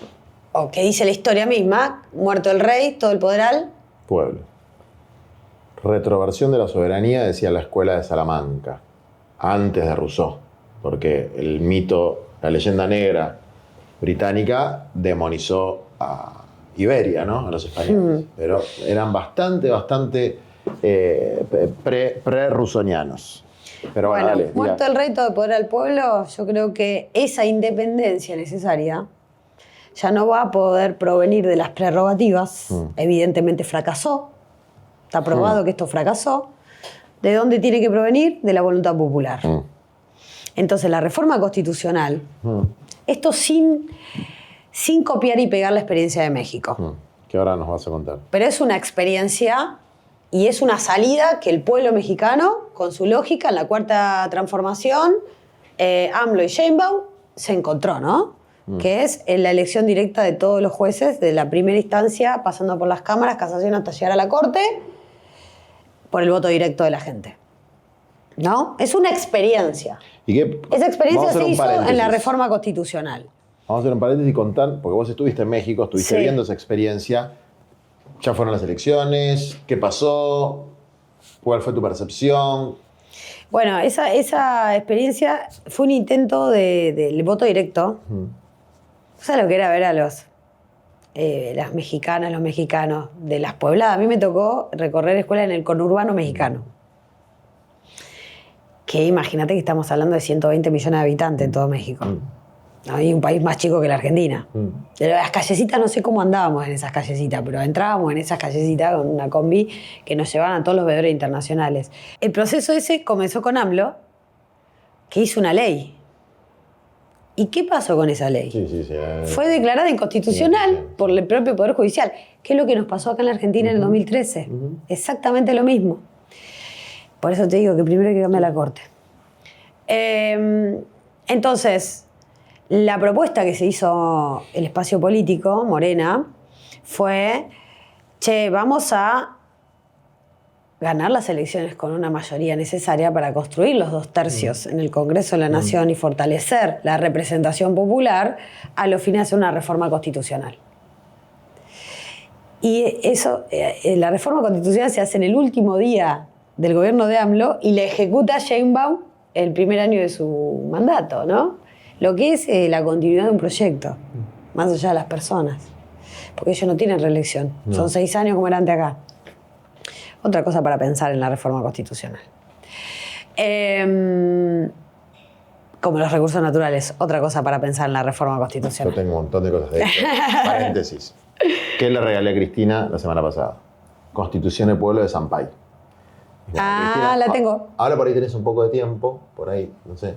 ¿O qué dice la historia misma? Muerto el rey, todo el poder al pueblo. Retroversión de la soberanía, decía la escuela de Salamanca, antes de Rousseau, porque el mito, la leyenda negra británica demonizó a Iberia, ¿no? A los españoles. Pero eran bastante pre-rusonianos. Pero bueno, dale, muerto el rey, todo el poder al pueblo, yo creo que esa independencia necesaria ya no va a poder provenir de las prerrogativas. Evidentemente fracasó. Está probado que esto fracasó. ¿De dónde tiene que provenir? De la voluntad popular. Entonces, la reforma constitucional, esto sin copiar y pegar la experiencia de México. Que ahora nos vas a contar. Pero es una experiencia y es una salida que el pueblo mexicano, con su lógica, en la cuarta transformación, AMLO y Sheinbaum, se encontró, ¿no? Que es la elección directa de todos los jueces, de la primera instancia, pasando por las cámaras, casación, hasta llegar a la corte, por el voto directo de la gente. ¿No? Es una experiencia. ¿Y qué? Esa experiencia se hizo en la reforma constitucional. Vamos a hacer un paréntesis y contar, porque vos estuviste en México, estuviste Sí. viendo esa experiencia. ¿Ya fueron las elecciones? ¿Qué pasó? ¿Cuál fue tu percepción? Bueno, esa experiencia fue un intento del voto directo. ¿Sabes lo que era ver a las mexicanas, los mexicanos de las pobladas? A mí me tocó recorrer escuelas en el conurbano mexicano. Que imagínate que estamos hablando de 120 millones de habitantes en todo México. ¿No? Y un país más chico que la Argentina. De las callecitas, no sé cómo andábamos en esas callecitas, pero entrábamos en esas callecitas con una combi que nos llevaban a todos los veedores internacionales. El proceso ese comenzó con AMLO, que hizo una ley. ¿Y qué pasó con esa ley? Sí. Fue declarada inconstitucional Sí. por el propio Poder Judicial. ¿Qué es lo que nos pasó acá en la Argentina en el 2013? Exactamente lo mismo. Por eso te digo que primero hay que cambiar la Corte. Entonces, la propuesta que se hizo el espacio político, Morena, fue, vamos a ganar las elecciones con una mayoría necesaria para construir los 2/3 en el Congreso de la Nación y fortalecer la representación popular a los fines de hacer una reforma constitucional. Y eso, la reforma constitucional se hace en el último día del gobierno de AMLO y la ejecuta Sheinbaum el primer año de su mandato, ¿no? Lo que es la continuidad de un proyecto, más allá de las personas. Porque ellos no tienen reelección. No. Son 6 años como era antes acá. Otra cosa para pensar en la reforma constitucional. Como los recursos naturales, otra cosa para pensar en la reforma constitucional. Yo tengo un montón de cosas de esto. Paréntesis. ¿Qué le regalé a Cristina la semana pasada? Constitución del Pueblo de Sampay. Cristina, la tengo. Ahora por ahí tenés un poco de tiempo, por ahí, no sé.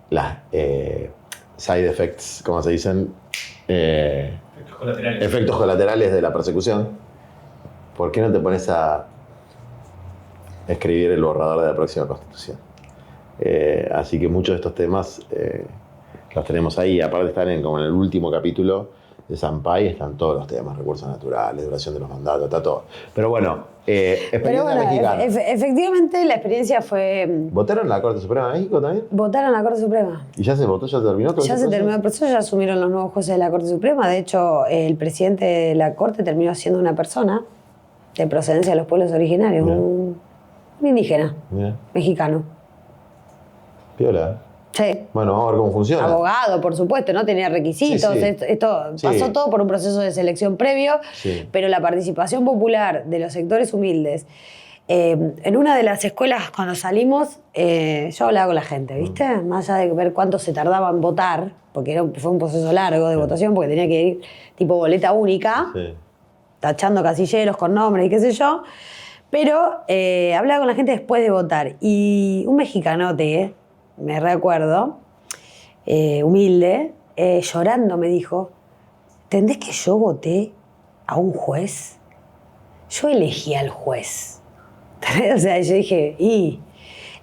Las side effects, como se dicen. Efectos colaterales de la persecución. ¿Por qué no te pones a escribir el borrador de la próxima Constitución? Así que muchos de estos temas los tenemos ahí. Aparte están como en el último capítulo de Sampay, están todos los temas, recursos naturales, duración de los mandatos, está todo. Pero bueno, experiencia mexicana. Efectivamente la experiencia fue... ¿Votaron en la Corte Suprema de México también? Votaron en la Corte Suprema. ¿Y ya se votó? ¿Ya se terminó todo? Ya se terminó el proceso, ya asumieron los nuevos jueces de la Corte Suprema. De hecho, el presidente de la Corte terminó siendo una persona de procedencia de los pueblos originarios, un indígena, mexicano. Piola. Sí. Bueno, vamos a ver cómo funciona. Abogado, por supuesto, ¿no? Tenía requisitos. Sí, sí. Esto pasó todo por un proceso de selección previo, pero la participación popular de los sectores humildes. En una de las escuelas, cuando salimos, yo hablaba con la gente, ¿viste? Más allá de ver cuánto se tardaba en votar, porque fue un proceso largo de votación, porque tenía que ir tipo boleta única, tachando casilleros con nombres y qué sé yo. Pero hablaba con la gente después de votar. Y un mexicanote, me recuerdo, humilde, llorando me dijo, ¿entendés que yo voté a un juez? Yo elegí al juez. O sea, yo dije,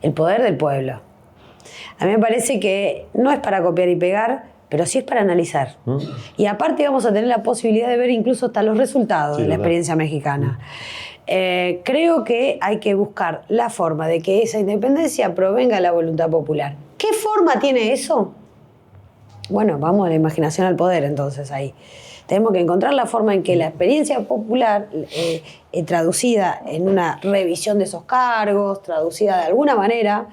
el poder del pueblo. A mí me parece que no es para copiar y pegar, pero sí es para analizar. Y aparte vamos a tener la posibilidad de ver incluso hasta los resultados de la experiencia mexicana. Creo que hay que buscar la forma de que esa independencia provenga de la voluntad popular. ¿Qué forma tiene eso? Bueno, vamos a la imaginación al poder entonces ahí. Tenemos que encontrar la forma en que la experiencia popular, traducida en una revisión de esos cargos, traducida de alguna manera,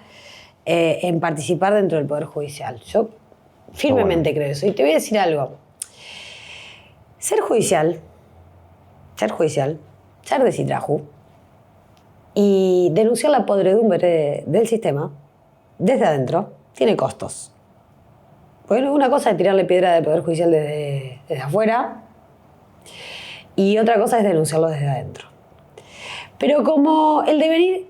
en participar dentro del Poder Judicial. Yo firmemente creo eso. Y te voy a decir algo. Ser judicial, ser de Citrajú y denunciar la podredumbre del sistema desde adentro tiene costos. Porque una cosa es tirarle piedra del Poder Judicial desde afuera y otra cosa es denunciarlo desde adentro. Pero como el devenir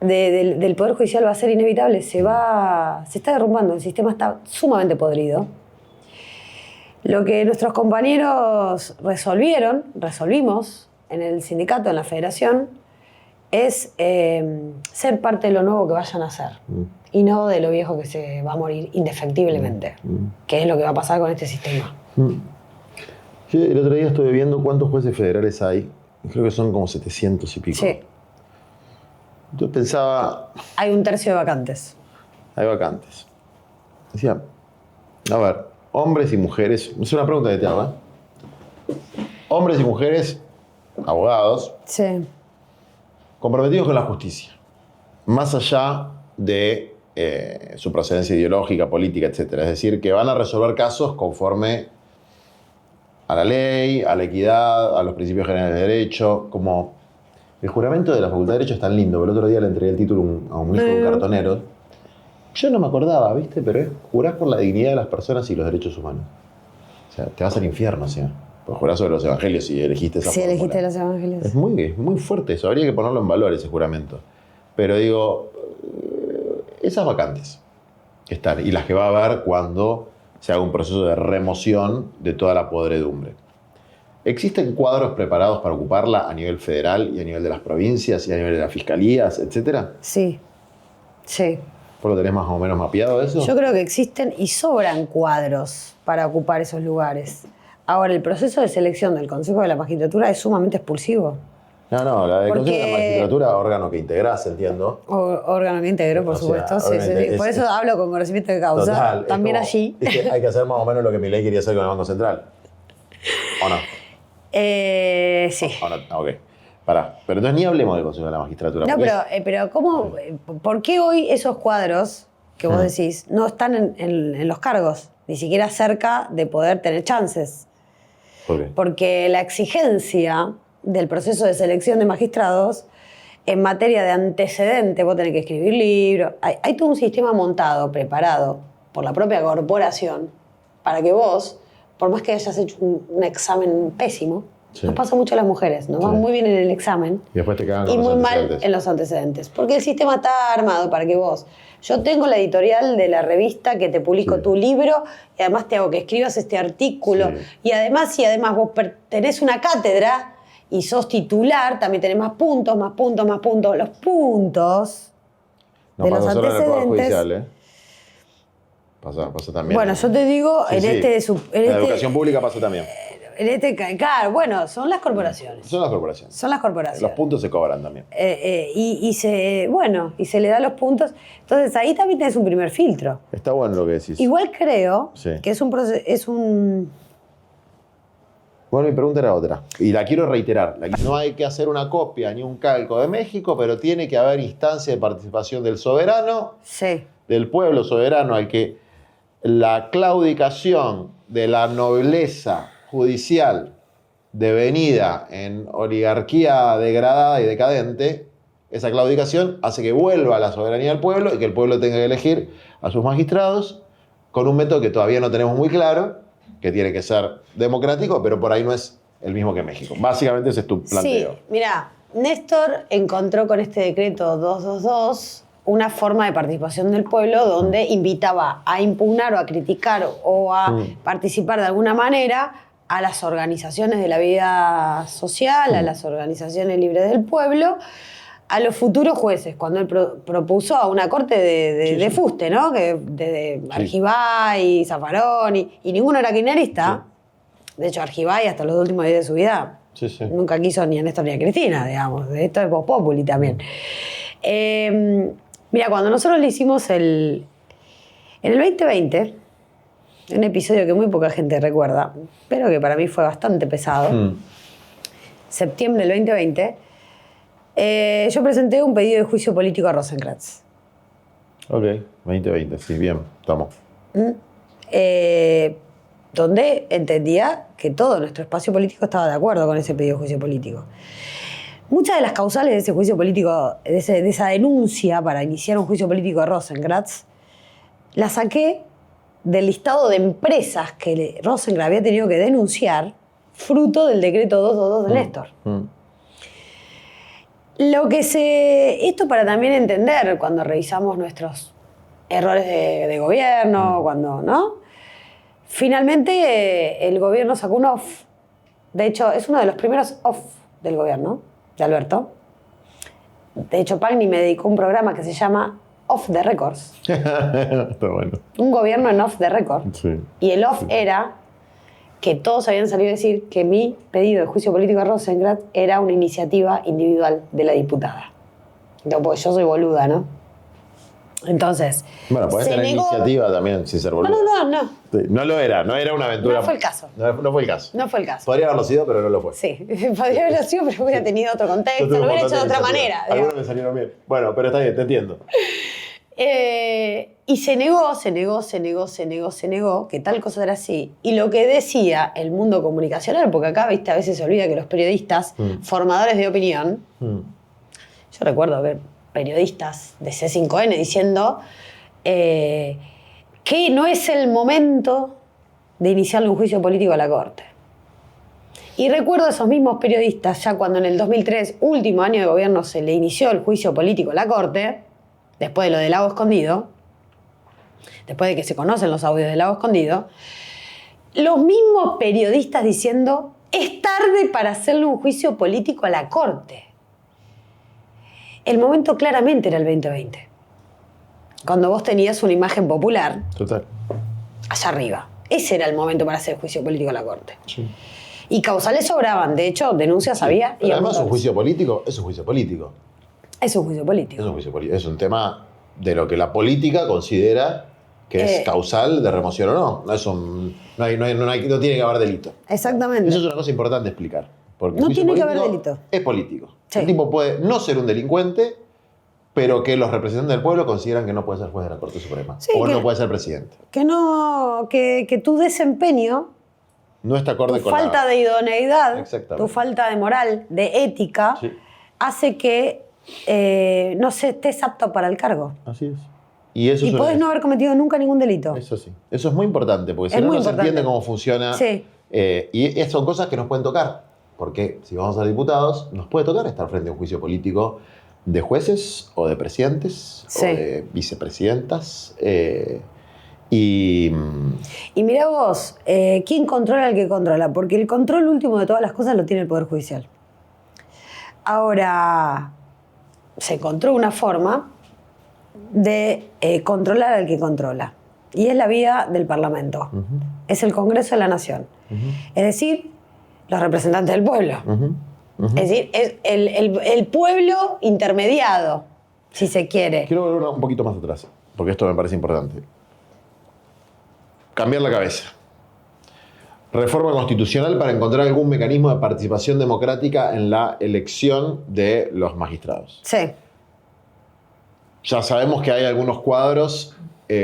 del Poder Judicial va a ser inevitable, se está derrumbando, el sistema está sumamente podrido. Lo que nuestros compañeros resolvimos en el sindicato, en la federación, es ser parte de lo nuevo que vayan a hacer y no de lo viejo que se va a morir indefectiblemente, que es lo que va a pasar con este sistema. Yo el otro día estuve viendo cuántos jueces federales hay, creo que son como 700 y pico. Sí. Entonces pensaba... Hay 1/3 de vacantes. Hay vacantes. Decía, a ver, hombres y mujeres, es una pregunta que te hago, hombres y mujeres, abogados, sí, comprometidos con la justicia, más allá de su procedencia ideológica, política, etc. Es decir, que van a resolver casos conforme a la ley, a la equidad, a los principios generales de derecho, como el juramento de la Facultad de Derecho es tan lindo, pero el otro día le entregué el título a un hijo de un cartonero. Yo no me acordaba, ¿viste? Pero es jurás por la dignidad de las personas y los derechos humanos. O sea, te vas al infierno, ¿sí? Pues jurás sobre los evangelios si elegiste esa fórmula. Sí, elegiste los evangelios. Es muy fuerte eso, habría que ponerlo en valor ese juramento. Pero digo, esas vacantes que están y las que va a haber cuando se haga un proceso de remoción de toda la podredumbre. ¿Existen cuadros preparados para ocuparla a nivel federal y a nivel de las provincias y a nivel de las fiscalías, etcétera? Sí. ¿Vos lo tenés más o menos mapeado eso? Yo creo que existen y sobran cuadros para ocupar esos lugares. Ahora, el proceso de selección del Consejo de la Magistratura es sumamente expulsivo. No, la del Consejo de la Magistratura, órgano que integrás, entiendo. Órgano que integro, por supuesto. Sí. Por eso hablo con conocimiento de causa. Total, también allí. Es que hay que hacer más o menos lo que Milei quería hacer con el Banco Central. ¿O no? Sí. Ok. Pará. Pero entonces ni hablemos del Consejo de la Magistratura. No, porque pero ¿cómo? ¿Por qué hoy esos cuadros que vos decís no están en los cargos? Ni siquiera cerca de poder tener chances. ¿Por qué? Porque la exigencia del proceso de selección de magistrados en materia de antecedentes, vos tenés que escribir libros, hay todo un sistema montado, preparado por la propia corporación para que vos, por más que hayas hecho un examen pésimo, Sí. nos pasa mucho a las mujeres, nos van muy bien en el examen Y después te cagan y con muy los mal antecedentes. en los antecedentes. Porque el sistema está armado para que vos... Yo tengo la editorial de la revista que te publico tu libro y además te hago que escribas este artículo. Sí. Y además, si además vos tenés una cátedra y sos titular, también tenés más puntos, más puntos, más puntos. Los puntos No de los pasa solo en el Poder antecedentes... Judicial, ¿eh? Pasa también. Bueno, yo te digo, Sí, en sí. en la educación pública pasa también. claro, bueno, son las corporaciones. Son las corporaciones. Son las corporaciones. Los puntos se cobran también. Y se le da los puntos. Entonces ahí también tenés un primer filtro. Está bueno lo que decís. Igual creo Sí. que es un... Bueno, mi pregunta era otra. Y la quiero reiterar. No hay que hacer una copia ni un calco de México, pero tiene que haber instancia de participación del soberano, Sí. del pueblo soberano, al que la claudicación de la nobleza judicial devenida en oligarquía degradada y decadente, esa claudicación hace que vuelva a la soberanía del pueblo y que el pueblo tenga que elegir a sus magistrados con un método que todavía no tenemos muy claro, que tiene que ser democrático, pero por ahí no es el mismo que México. Básicamente ese es tu planteo. Sí, mira, Néstor encontró con este decreto 222 una forma de participación del pueblo donde invitaba a impugnar o a criticar o a participar de alguna manera a las organizaciones de la vida social, a las organizaciones libres del pueblo, a los futuros jueces, cuando él propuso a una corte de fuste, ¿no? Que desde Argibay, Zaffaroni, y ninguno era kirchnerista. De hecho, Argibay, hasta los últimos días de su vida, nunca quiso ni a Néstor ni a Cristina, digamos. Esto es Vox Populi también. Mira, cuando nosotros le hicimos en el 2020, un episodio que muy poca gente recuerda, pero que para mí fue bastante pesado, septiembre del 2020, yo presenté un pedido de juicio político a Rosenkrantz. Ok, 2020, sí, bien, estamos. Donde entendía que todo nuestro espacio político estaba de acuerdo con ese pedido de juicio político. Muchas de las causales de ese juicio político, de esa denuncia para iniciar un juicio político de Rosenkrantz, la saqué del listado de empresas que Rosenkrantz había tenido que denunciar fruto del decreto 222 de Néstor. Esto para también entender cuando revisamos nuestros errores de gobierno, cuando, ¿no? Finalmente el gobierno sacó un off. De hecho, es uno de los primeros off del gobierno, de Alberto. De hecho, Pagni me dedicó un programa que se llama Off the Records. Está bueno. Un gobierno en off the record. Sí. Y el off era que todos habían salido a decir que mi pedido de juicio político a Rosenkrantz era una iniciativa individual de la diputada. No, porque yo soy boluda, ¿no? Entonces, Bueno, podés tener iniciativa también sin ser boludo. No. Sí, no lo era, no era una aventura. No fue el caso. No fue el caso. No fue el caso. Podría haberlo sido, pero no lo fue. Sí, podría haberlo sido, pero hubiera tenido otro contexto, lo hubiera hecho de otra manera. Algunos me salieron bien. Bueno, pero está bien, te entiendo. Y se negó, que tal cosa era así. Y lo que decía el mundo comunicacional, porque acá, viste, a veces se olvida que los periodistas, formadores de opinión, yo recuerdo ver periodistas de C5N diciendo que no es el momento de iniciarle un juicio político a la Corte. Y recuerdo a esos mismos periodistas, ya cuando en el 2003, último año de gobierno, se le inició el juicio político a la Corte, después de lo del Lago Escondido, después de que se conocen los audios del Lago Escondido, los mismos periodistas diciendo, es tarde para hacerle un juicio político a la Corte. El momento claramente era el 2020, cuando vos tenías una imagen popular Total. allá arriba. Ese era el momento para hacer el juicio político a la Corte. Sí. Y causales sobraban, de hecho, denuncias había. Pero y además, un montones. juicio político es un juicio político. Es un juicio político. Es un juicio político. Es un tema de lo que la política considera que es causal de remoción o no. No tiene que haber delito. Exactamente. Eso es una cosa importante explicar. Porque no el juicio tiene que haber político delito. es político. Sí. El tipo puede no ser un delincuente, pero que los representantes del pueblo consideran que no puede ser juez de la Corte Suprema. Sí, o no puede ser presidente. Que tu desempeño, No está acorde tu con falta de idoneidad, Exactamente. tu falta de moral, de ética, Sí. hace que no estés apto para el cargo. Así es. Y podés no haber cometido nunca ningún delito. Eso sí. Eso es muy importante, porque si Es no, muy no se importante. entiende cómo funciona. Sí. Y son cosas que nos pueden tocar. Porque si vamos a ser diputados, nos puede tocar estar frente a un juicio político de jueces o de presidentes Sí. o de vicepresidentas. Y mira vos, ¿quién controla al que controla? Porque el control último de todas las cosas lo tiene el Poder Judicial. Ahora, se encontró una forma de controlar al que controla. Y es la vía del Parlamento. Es el Congreso de la Nación. Es decir, los representantes del pueblo. Es decir, es el pueblo intermediado, si se quiere. quiero volver un poquito más atrás, porque esto me parece importante. Cambiar la cabeza. Reforma constitucional para encontrar algún mecanismo de participación democrática en la elección de los magistrados. Sí. Ya sabemos que hay algunos cuadros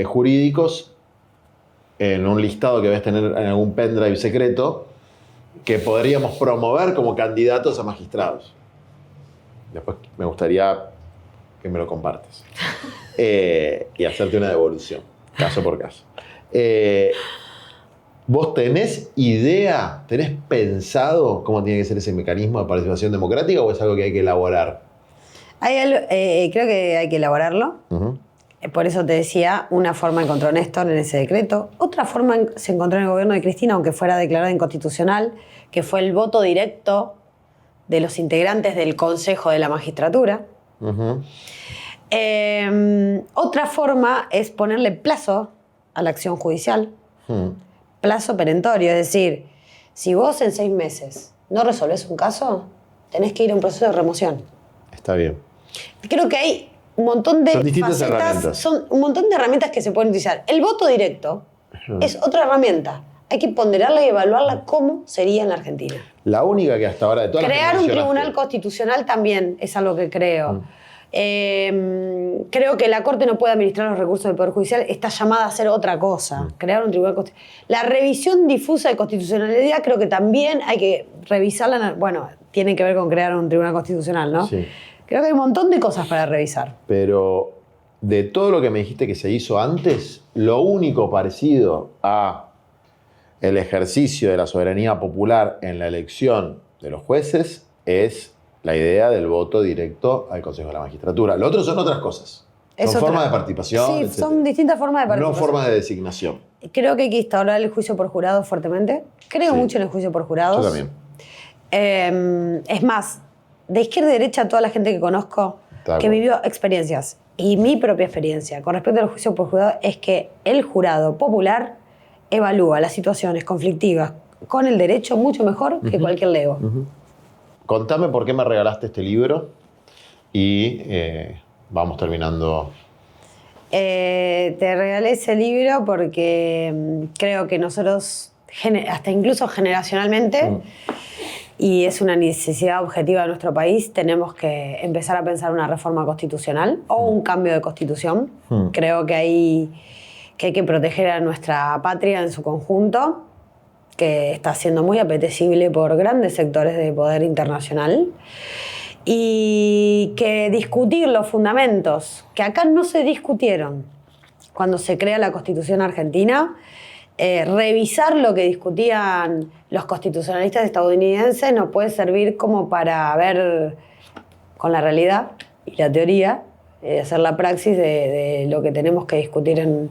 jurídicos en un listado que debes tener en algún pendrive secreto que podríamos promover como candidatos a magistrados. Después me gustaría que me lo compartas. Y hacerte una devolución, caso por caso. ¿Vos tenés idea, tenés pensado cómo tiene que ser ese mecanismo de participación democrática o es algo que hay que elaborar? Creo que hay que elaborarlo. Por eso te decía, una forma encontró Néstor en ese decreto. Otra forma se encontró en el gobierno de Cristina, aunque fuera declarada inconstitucional, que fue el voto directo de los integrantes del Consejo de la Magistratura. Otra forma es ponerle plazo a la acción judicial. Plazo perentorio, es decir, si vos en 6 meses no resolvés un caso, tenés que ir a un proceso de remoción. Está bien. Creo que hay un montón de Son distintas facetas, herramientas. son un montón de herramientas que se pueden utilizar. El voto directo es otra herramienta. Hay que ponderarla y evaluarla cómo sería en la Argentina. La única que hasta ahora de todas las que Crear un mencionaste- tribunal constitucional también es algo que creo. Creo que la Corte no puede administrar los recursos del Poder Judicial, está llamada a hacer otra cosa, crear un tribunal constitucional. La revisión difusa de constitucionalidad creo que también hay que revisarla. Bueno, tiene que ver con crear un tribunal constitucional, ¿no? Sí. Creo que hay un montón de cosas para revisar. Pero de todo lo que me dijiste que se hizo antes, lo único parecido a el ejercicio de la soberanía popular en la elección de los jueces es la idea del voto directo al Consejo de la Magistratura. Lo otro son otras cosas. Es Son otra. formas de participación. Sí, etcétera. son distintas formas de No participación. formas de designación. Creo que hay que instaurar el juicio por jurado fuertemente. Creo Sí. mucho en el juicio por jurados. Yo también. Es más, de izquierda y derecha, toda la gente que conozco Está que bueno. vivió experiencias, y mi propia experiencia con respecto al juicio por jurado es que el jurado popular evalúa las situaciones conflictivas con el derecho mucho mejor que cualquier lego. Contame por qué me regalaste este libro y vamos terminando. Te regalé ese libro porque creo que nosotros, hasta incluso generacionalmente, y es una necesidad objetiva de nuestro país, tenemos que empezar a pensar una reforma constitucional o un cambio de constitución. Creo que hay que proteger a nuestra patria en su conjunto, que está siendo muy apetecible por grandes sectores de poder internacional, y que discutir los fundamentos, que acá no se discutieron cuando se crea la Constitución argentina, revisar lo que discutían los constitucionalistas estadounidenses nos puede servir como para ver con la realidad y la teoría, hacer la praxis de lo que tenemos que discutir en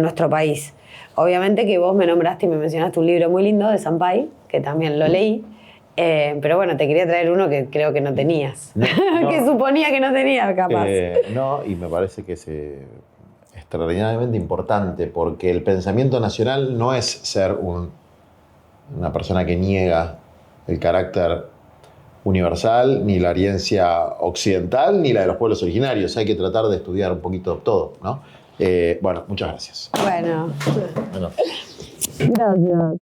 nuestro país. Obviamente que vos me nombraste y me mencionaste un libro muy lindo de Sampay, que también lo leí, pero bueno, te quería traer uno que creo que no tenías, No. que suponía que no tenías, capaz. No, y me parece que es extraordinariamente importante porque el pensamiento nacional no es ser una persona que niega el carácter universal, ni la herencia occidental, ni la de los pueblos originarios. Hay que tratar de estudiar un poquito todo, ¿no? Bueno, muchas gracias. Bueno, Bueno. gracias.